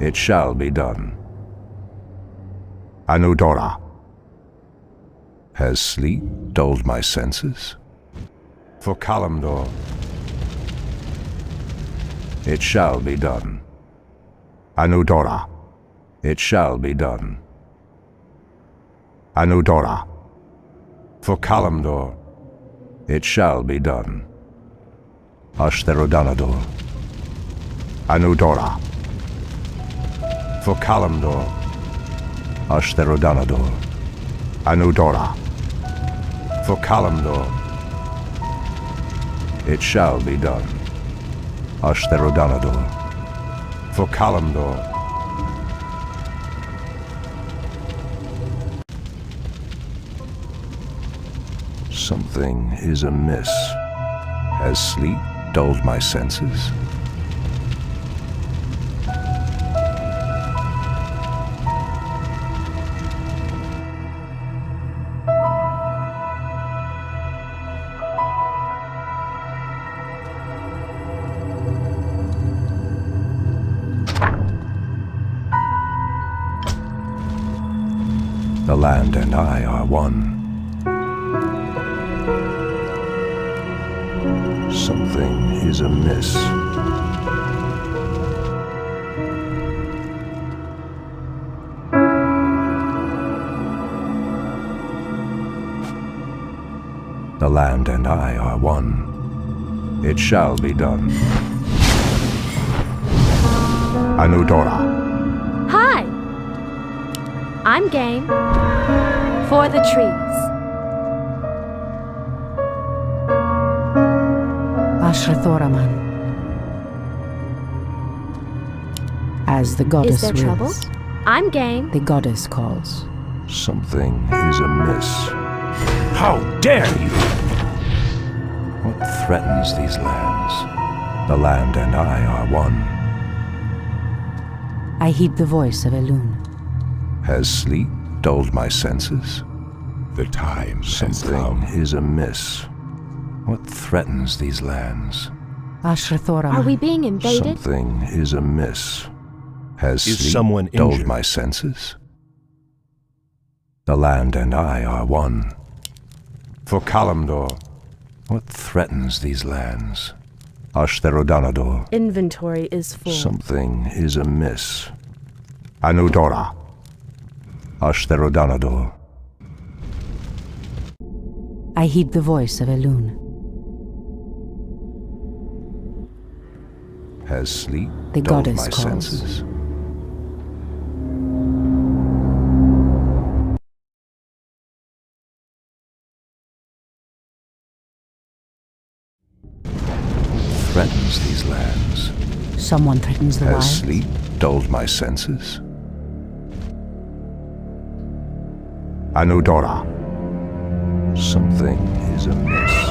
it shall be done. Anudora. Has sleep dulled my senses? For Kalimdor, it shall be done. Anudora. It shall be done. Anudora. For Kalimdor, it shall be done. Ashtherodanador, Anudora. for Kalimdor, Ashtherodanador, Anudora. for Kalimdor, it shall be done. Ashtherodanador, for Kalimdor. Something is amiss. Has sleep dulled my senses? The land and I are one. Something is amiss. The land and I are one. It shall be done. Anudora. Hi! I'm game. For the trees. Ashrathoraman. As the goddess Is there trouble? wills, I'm game. the goddess calls. Something is amiss. How dare you! What threatens these lands? The land and I are one. I heed the voice of Elune. Has sleep dulled my senses? The time has Something come. is amiss. What threatens these lands? Ashrathoraman. Are we being invaded? Something is amiss. Has Is sleep someone dulled injured? my senses? The land and I are one. For Kalimdor, what threatens these lands? Ashtherodanador, Inventory is full. something is amiss. Anudora. Ashtherodanador, I heed the voice of Elune. has sleep The dulled goddess my calls. senses? Threatens these lands? Someone threatens the Has wild. sleep dulled my senses? Anudora. Something is amiss.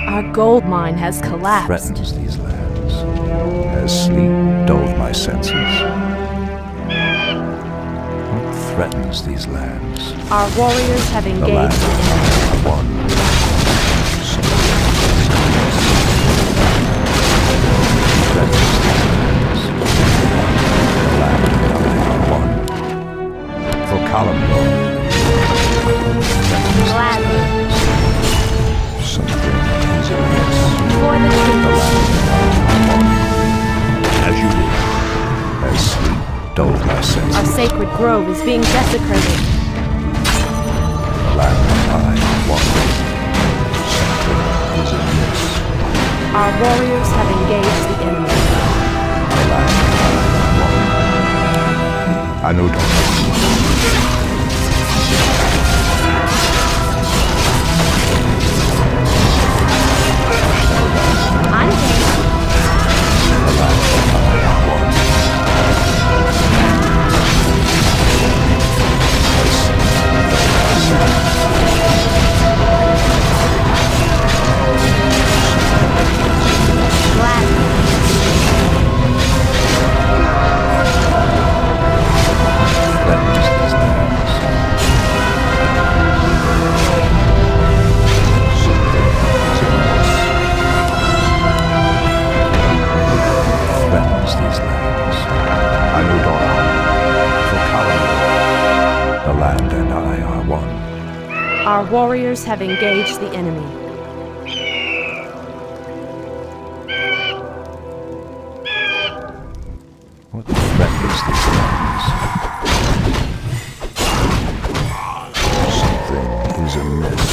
Our gold mine has collapsed. Threatens these lands? Has sleep dulled my senses? What threatens these lands? Our warriors have The land engaged the enemy. of one. Threatens these lands. The land of one. For Kalimdor. Gladly. Something is amiss. For the The trees. land of one. As you wish. Has sleep dulled my senses? Our sacred grove is being desecrated. The land of I one. Something is amiss. Our warriors have engaged the enemy. The land of one. Anudora. I'm game. The land of one. Gladly. Threatens these lands. Something is amiss. Threatens these lands. Anudora. For Kalimdor, the land and I are one. Our warriors have engaged the enemy. What threatens these lands? Something is amiss.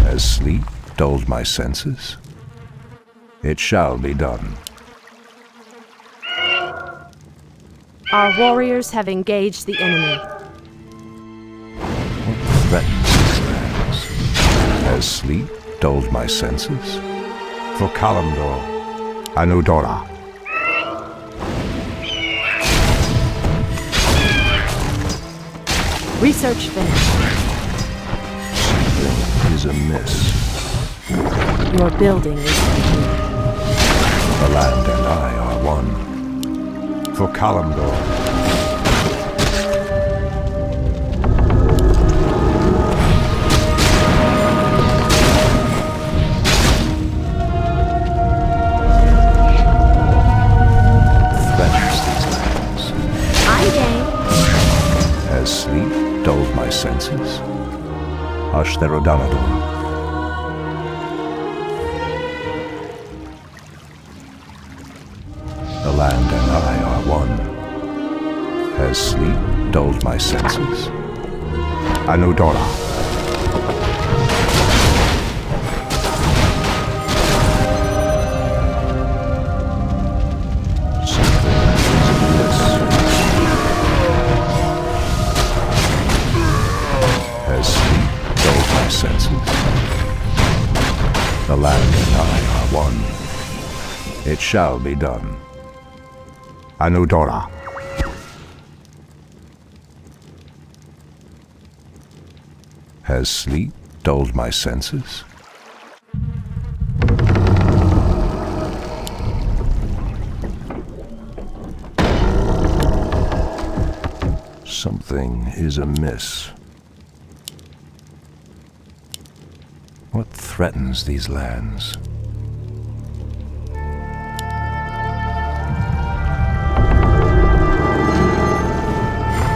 Has sleep dulled my senses? It shall be done. Our warriors have engaged the enemy. What threatens these lands? Has sleep dulled my senses? For Kalimdor, Anudora. Research finished. something is amiss. Your building is complete. The land and I are one. For Kalimdor, threatens these lands. I'm game. Has sleep dulled my senses? Ashtherodanador, the land and I are one. Has sleep dulled my senses? Anudora. Something is amiss. Has sleep dulled my senses? The land and I are one. It shall be done. Anudora. Has sleep dulled my senses? Something is amiss. What threatens these lands?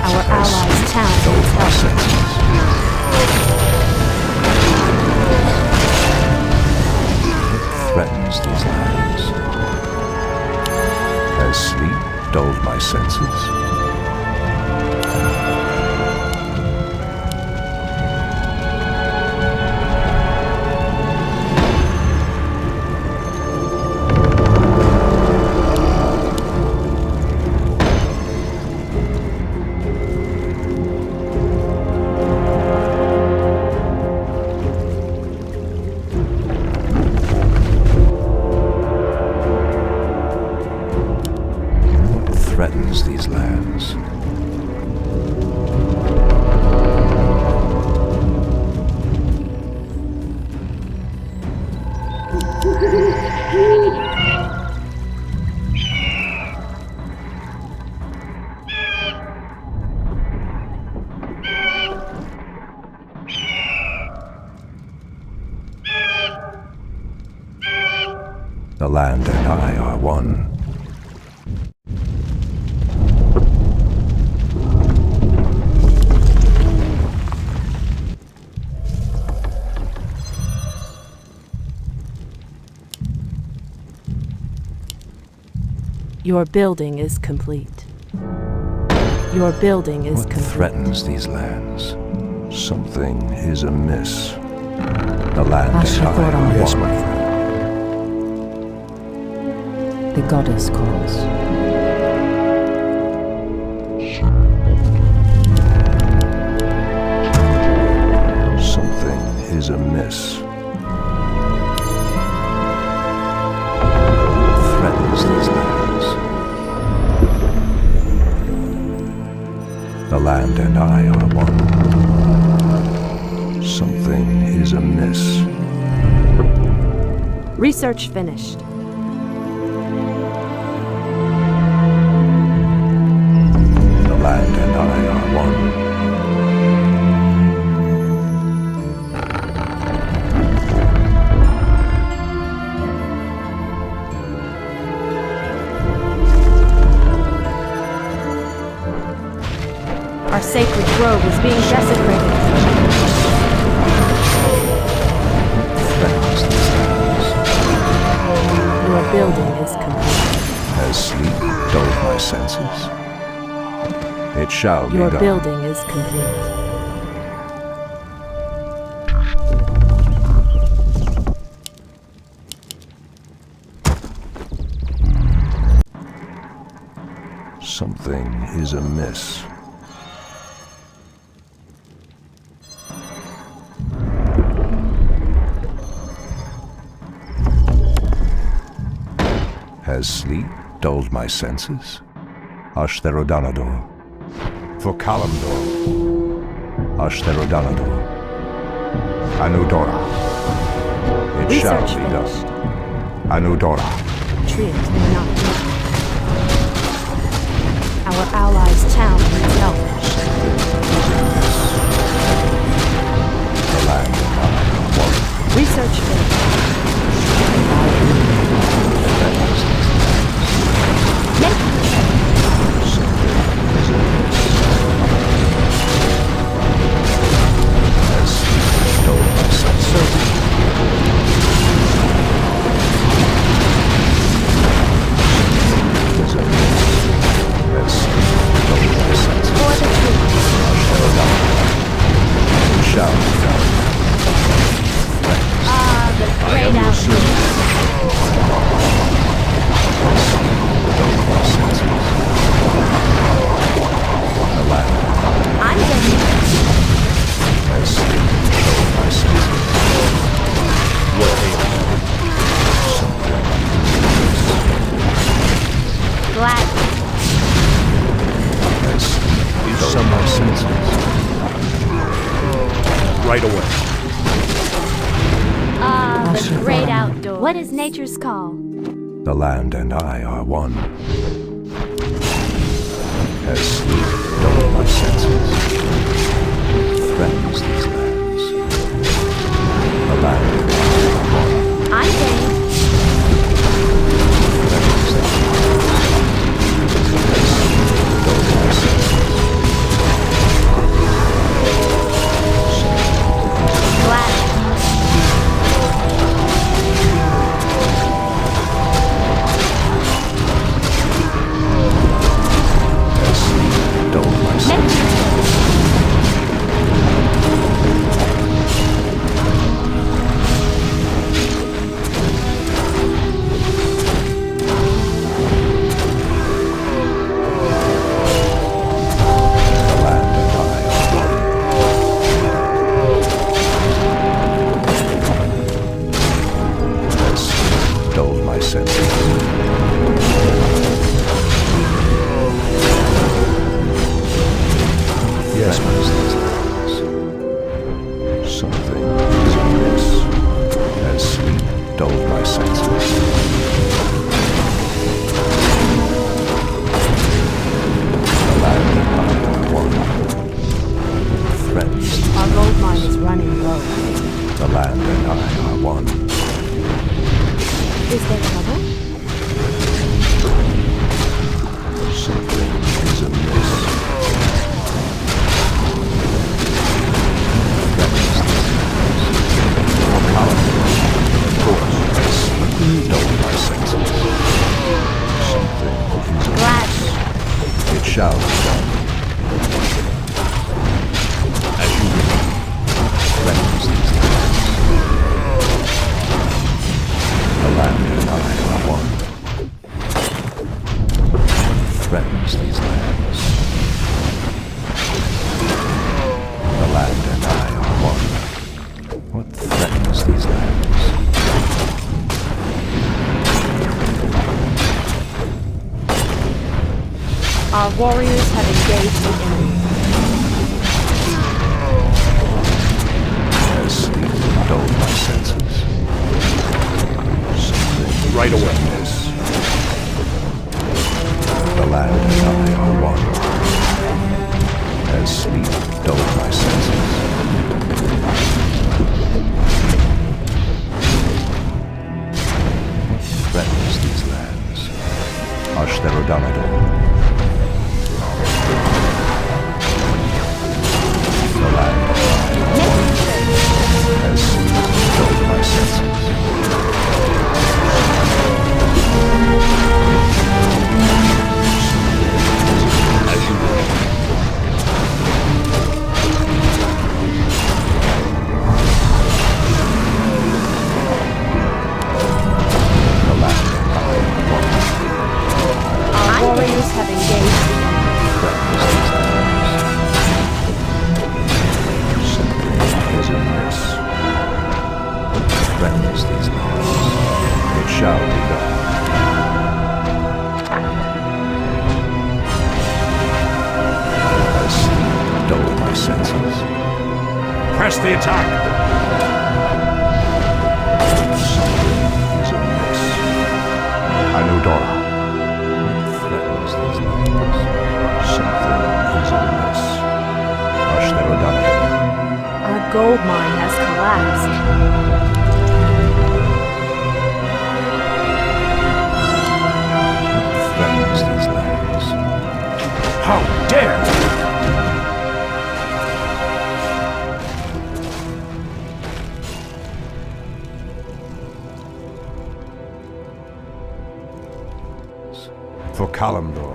Our allies' town needs My help. senses. What threatens these lands? Has sleep dulled my senses? Threatens these lands. The land and I are one. Your building is complete. Your building is What complete. threatens these lands? Something is amiss. The land and I are Yes, one. my friend. The goddess calls. Something is amiss. Threatens these lands. The land and I are one. Something is amiss. Research finished. The land and I are one. Our sacred grove is being desecrated. Threatens these lands. Your building is complete. Has sleep dulled my senses? It shall be Your done. building is complete. Something is amiss. Has sleep dulled my senses? Ashtherodanador. For Kalimdor. Ashtherodanador. Anudora. It shall Research be finished. done. Anudora. Treant may not be. Our allies' town needs help. The land and I are one. Research finished. Threatens these Make Has sleep dulled my senses? Is amiss. Has sleep dulled my senses? for the truth. It shall be done. Ah, the great outlook. The land I'm ready. has sleep dulled my senses. Glad. Has sleep dulled my senses. Right away. Ah, the Ashra great Thorn. outdoors. What is nature's call? The land and I are one. Has sleep dulled my senses? shall be done. As you wish. Threatens these lands. The land and I are one. Threatens these lands. The land and I are one. What threatens these lands? Our warriors have engaged the enemy. As sleep dulled my senses. Something Right away. amiss. The land and I are one. As sleep dulled my senses. What threatens these lands? Ashtherodamador. The land and I are one. As sleep dulled my senses. As you wish. The land and I are one. Our warriors have engaged the enemy. Threatens these lands. Something is amiss. Threatens these lands. It shall be done. As sleep dulled my senses. Press the attack. Something is amiss. Anudora. Threatens these lands. Something is amiss. Ashtherodamador. Our gold mine has collapsed. Threatens these lands. How dare you! For Kalimdor.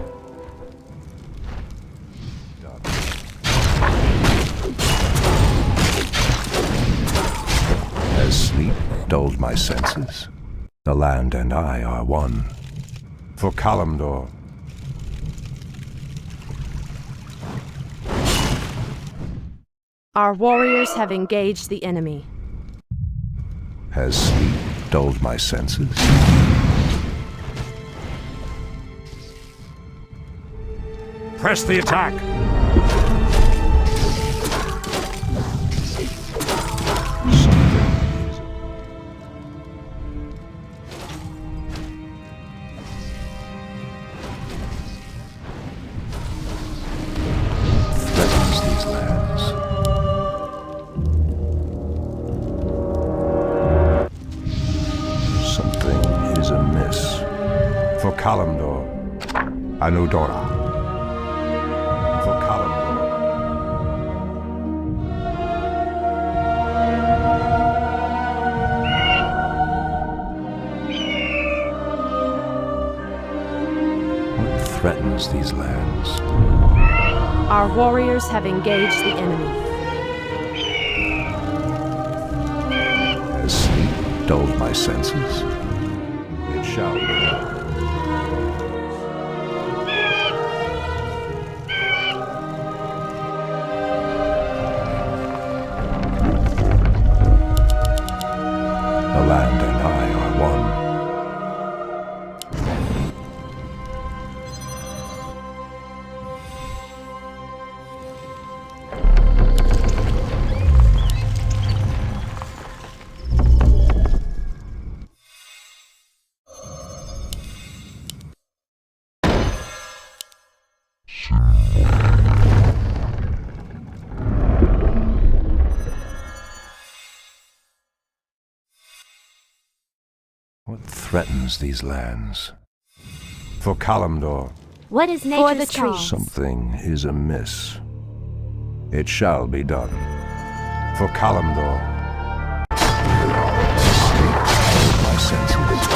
As sleep dulled my senses, the land and I are one. For Kalimdor. Our warriors have engaged the enemy. Has sleep dulled my senses? Press the attack. Threatens these lands. Something is amiss. For Kalimdor. Anudora. For Kalimdor. What threatens these lands? Our warriors have engaged the enemy. Has sleep dulled my senses? It shall be done. The land and I are one. What threatens these lands? For Kalimdor. What is nature's call? Something is amiss. It shall be done. For Kalimdor. Sleep dulled my senses.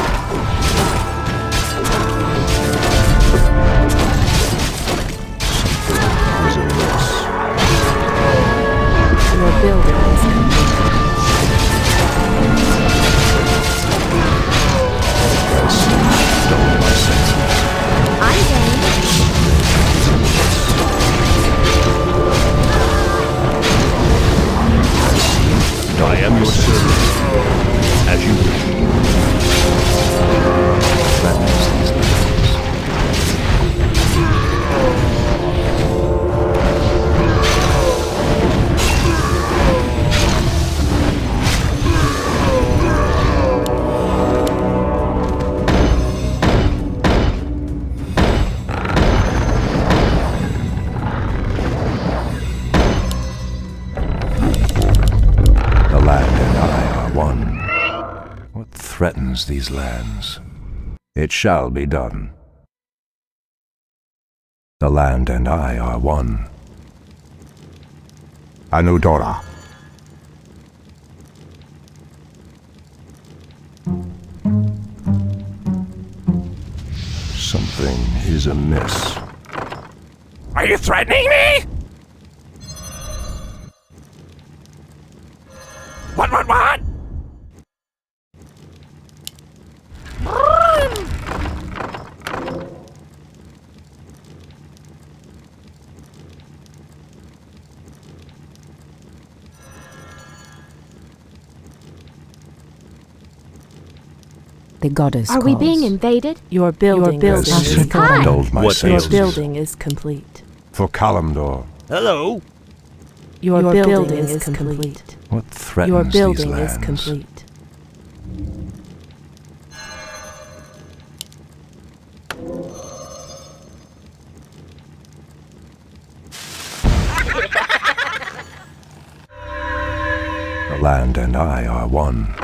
threatens these lands? It shall be done. The land and I are one. Anudora. Something is amiss. Are you threatening me? What? The goddess Are we calls. being invaded? Your building Has is sleep Hi. dulled my What Your senses? building is complete. For Kalimdor. Hello? Your building is complete. What Your threatens these building lands? is complete. The land and I are one.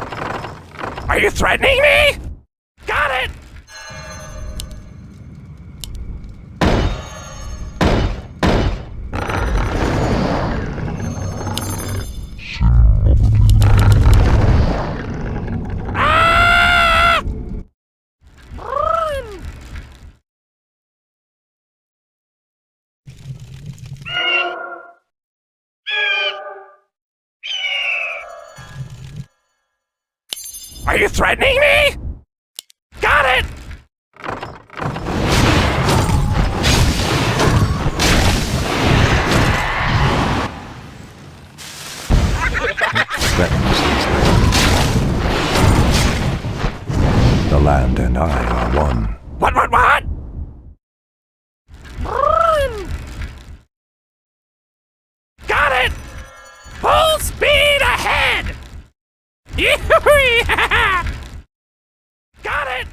Are you threatening me? Got it! Are you threatening me? Got it! Threatens these lands. The land and I are one. What? Got it! Full speed ahead! Got it!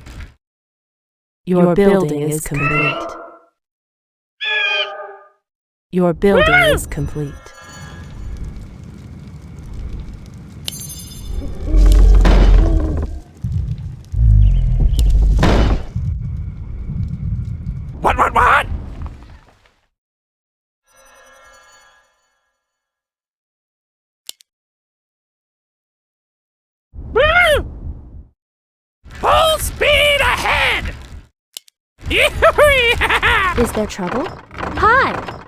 Your building is complete. Your building is complete. What? Full speed ahead! Is there trouble? Hi!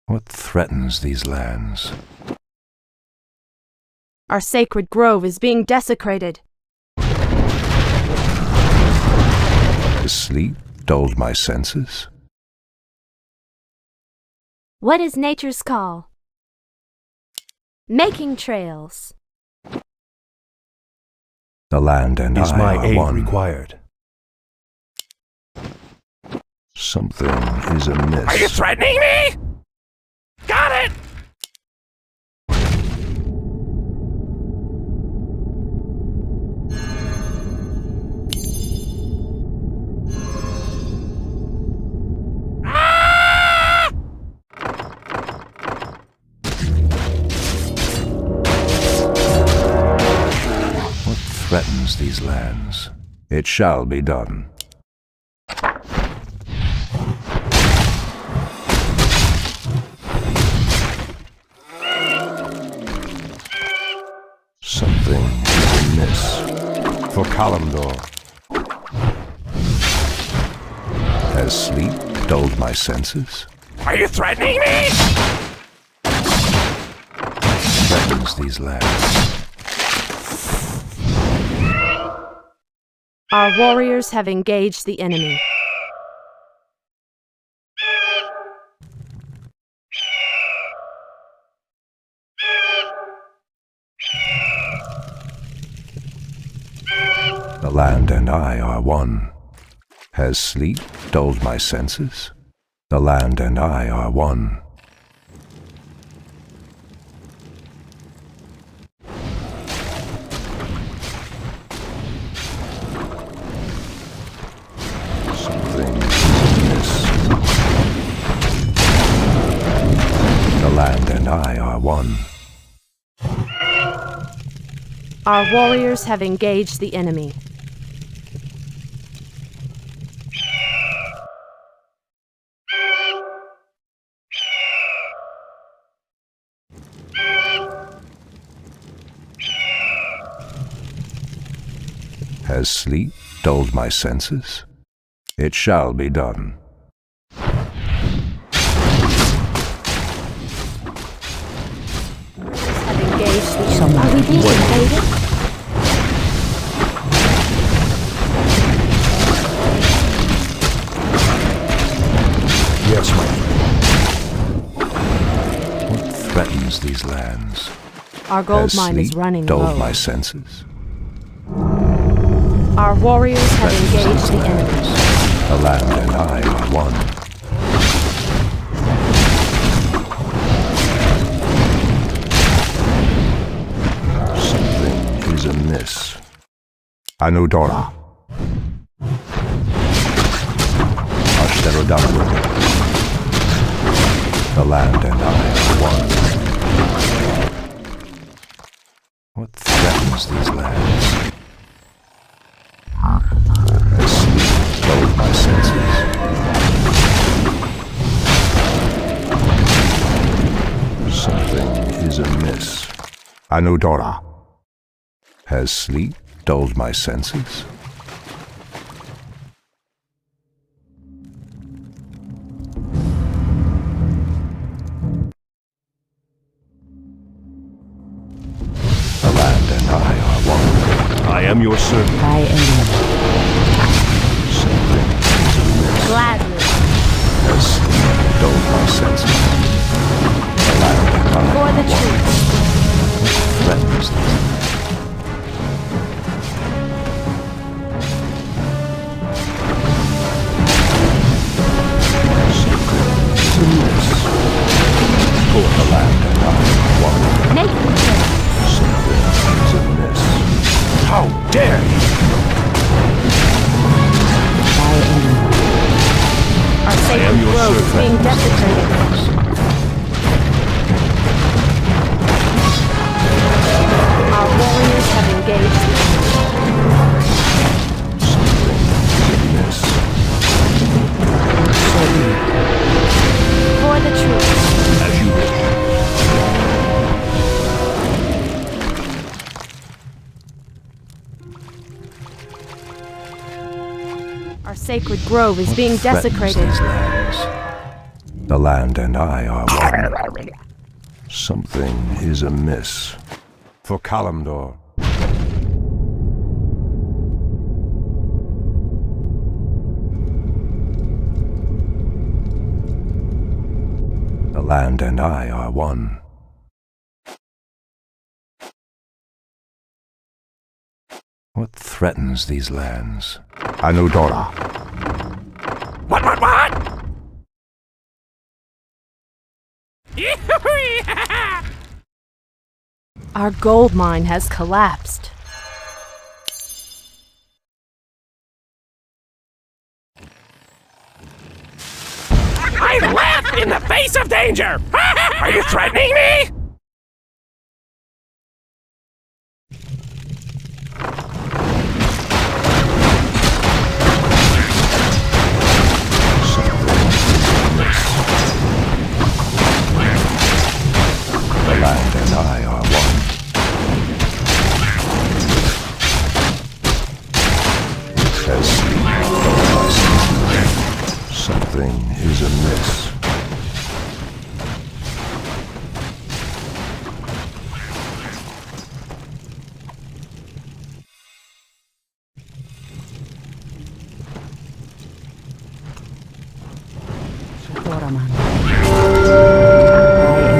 What threatens these lands? Our sacred grove is being desecrated. Has sleep dulled my senses? What is nature's call? Making trails. The land and Is I my are aid one. required? Something is amiss. Are you threatening me? Got it! What threatens these lands? It shall be done. Something is amiss. For Kalimdor. Has sleep dulled my senses? Are you threatening me? Threatens these lands. Our warriors have engaged the enemy. The land and I are one. Has sleep dulled my senses? The land and I are one. Something is amiss. The land and I are one. Our warriors have engaged the enemy. Has sleep dulled my senses? It shall be done. Have engaged the enemy. Are we being invaded? Yes, my friend. What threatens these lands? Our gold Has mine is sleep running dulled low. my senses? Our warriors have Threatens engaged these the lands. enemy. The land and I are one. Something is amiss. Anudora. Ashtarodamu. The land and I are one. What threatens these lands? Has sleep dulled my senses? Something is amiss. Anudora. Has sleep dulled my senses? The land and I are one. I am your servant. I am. Something is amiss. Gladly. Has sleep dulled my senses? The land and I For are the one. truth. Threatens these for the land and I are one. Nathan, Something is amiss. How dare you! I am. Our am sacred your grove is servant. being desecrated. Our warriors have engaged the enemy. Something is amiss. For the truth. As you wish. Our sacred grove is being Threatens desecrated. these lands. The land and I are one. Something is amiss. For Kalimdor. The land and I are one. What threatens these lands? Anudora. What? Our gold mine has collapsed. I laugh in the face of danger! Are you threatening me? The land and I are one. Has sleep dulled my senses? Something is amiss. Doraman. I am.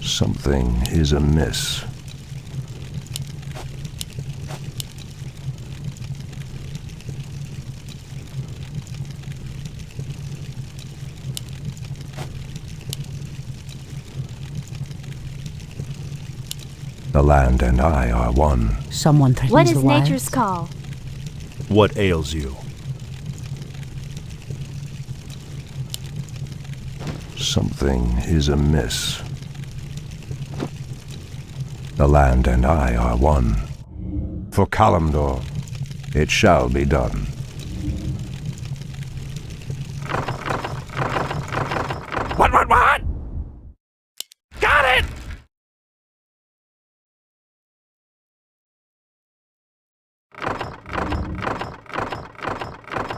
Something is amiss. The land and I are one. Someone threatens what the is wilds. nature's call? What ails you? Something is amiss. The land and I are one. For Kalimdor, It shall be done. What? Got it!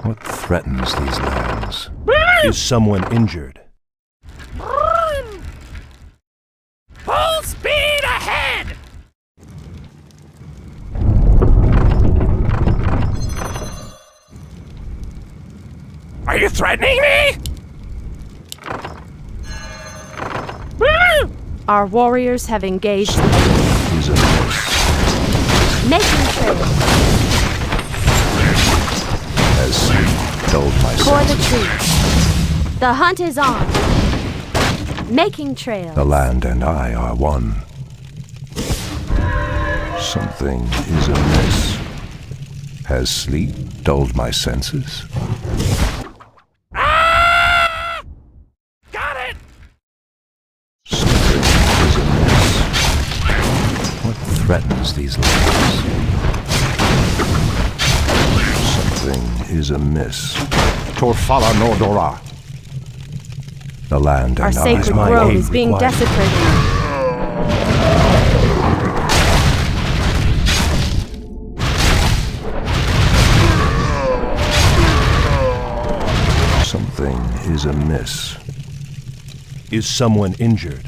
What threatens these lands? Is someone injured? Full speed ahead! Are you threatening me? Our warriors have engaged. Is amiss. Making trail. Has sleep dulled my For the senses? trees. The hunt is on. Making trail. The land and I are one. Something is amiss. Has sleep dulled my senses? Got it! Something is amiss. What threatens these lands? Something is amiss. Torfala Nordora. The land Our and I sacred my grove aid is being required? desecrated. Something is amiss. Is someone injured?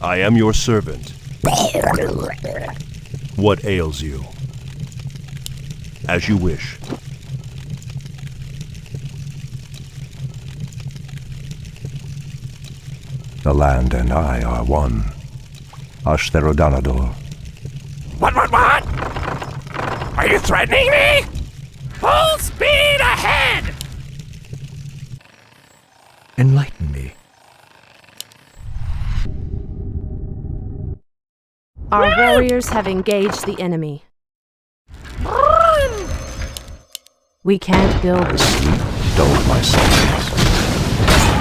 I am your servant. What ails you? As you wish. The land and I are one. Ashtherodanador. What? Are you threatening me? Full speed ahead! Enlighten me. Our warriors have engaged the enemy. We can't build. Sleep dulled my senses.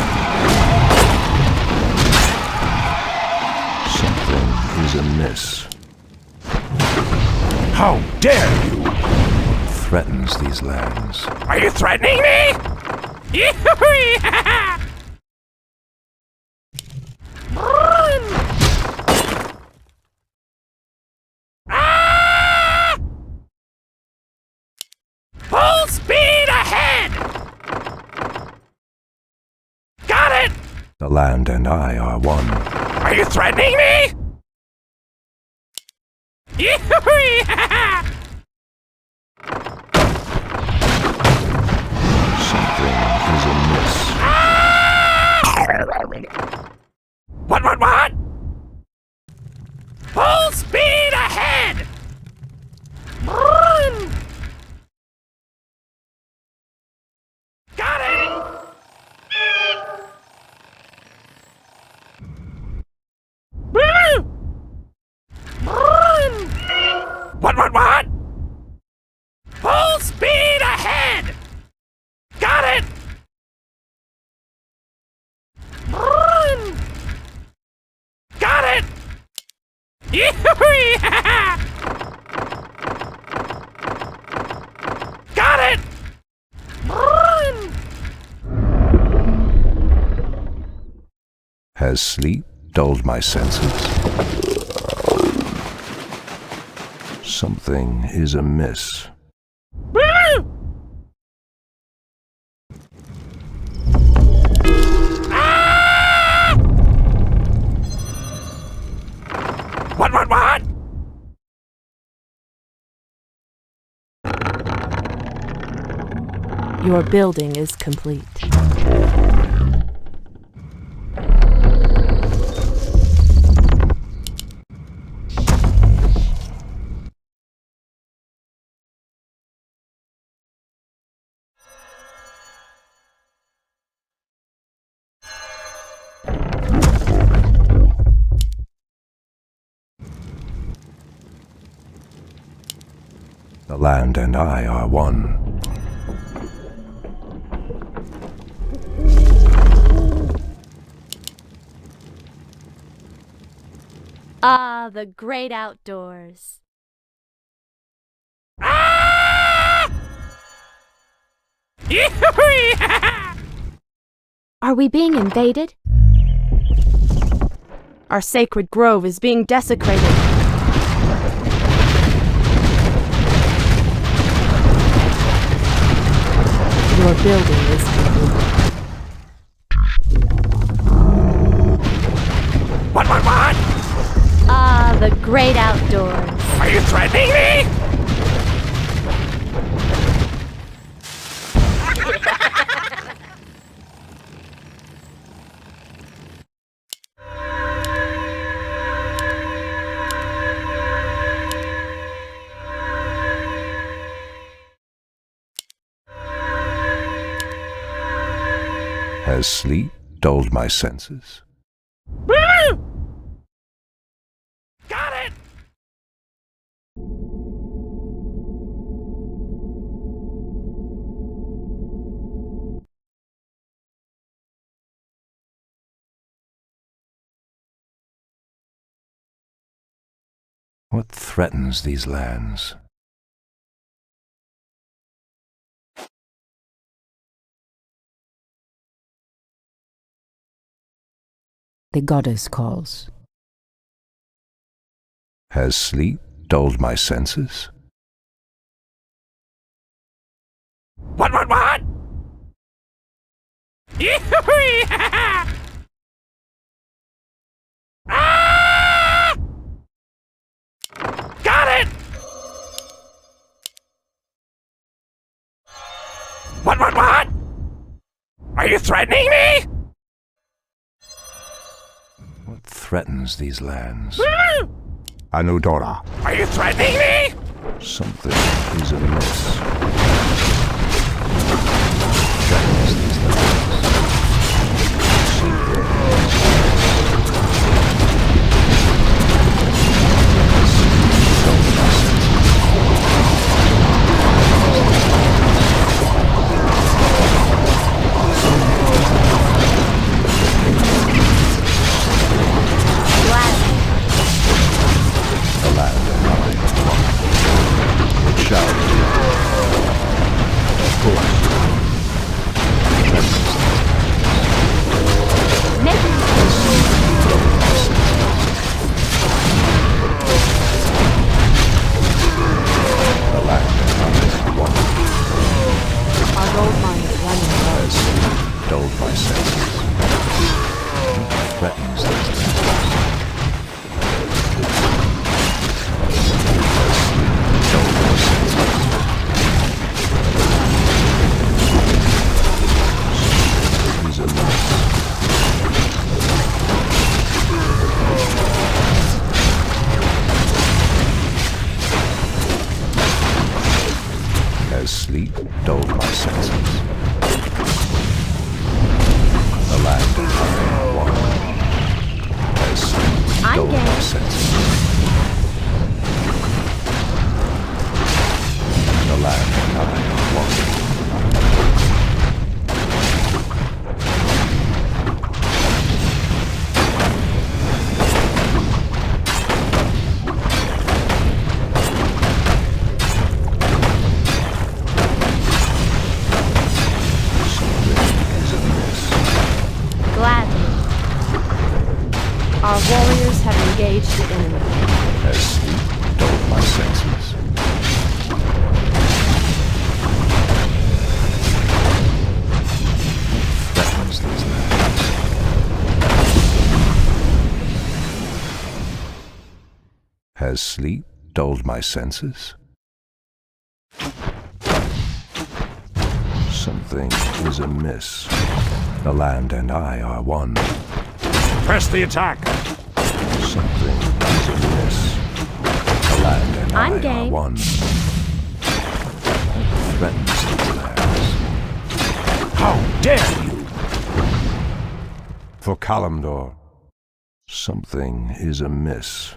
Something is amiss. How dare you! Threatens these lands. Are you threatening me? Full speed ahead! Got it! The land and I are one. Are you threatening me? Something is amiss. What? Full speed ahead! Got it! What? Full speed ahead! Got it! Got it! Got it! Has sleep dulled my senses? Something is amiss. What? Your building is complete. land and I are one. Ah, the great outdoors. Are we being invaded? Our sacred grove is being desecrated. Your building is complete. What? Ah, the great outdoors. Are you threatening me? Has sleep dulled my senses? Got it! What threatens these lands? The goddess calls. Has sleep dulled my senses? What? Ah! Got it! What? Are you threatening me? What threatens these lands? Anudora. Are you threatening me? Something is amiss. Threatens these lands. As sleep dulled my senses. The land and I are one. As sleep dulled my senses. The land and I are one. Our warriors have engaged the enemy. As sleep dulled my senses. Threatens these lands. Has sleep dulled my senses? Something is amiss. The land and I are one. Press the attack! Something is amiss. The land and I'm I game. are one. Threatens these lands. How dare you! For Kalimdor. Something is amiss.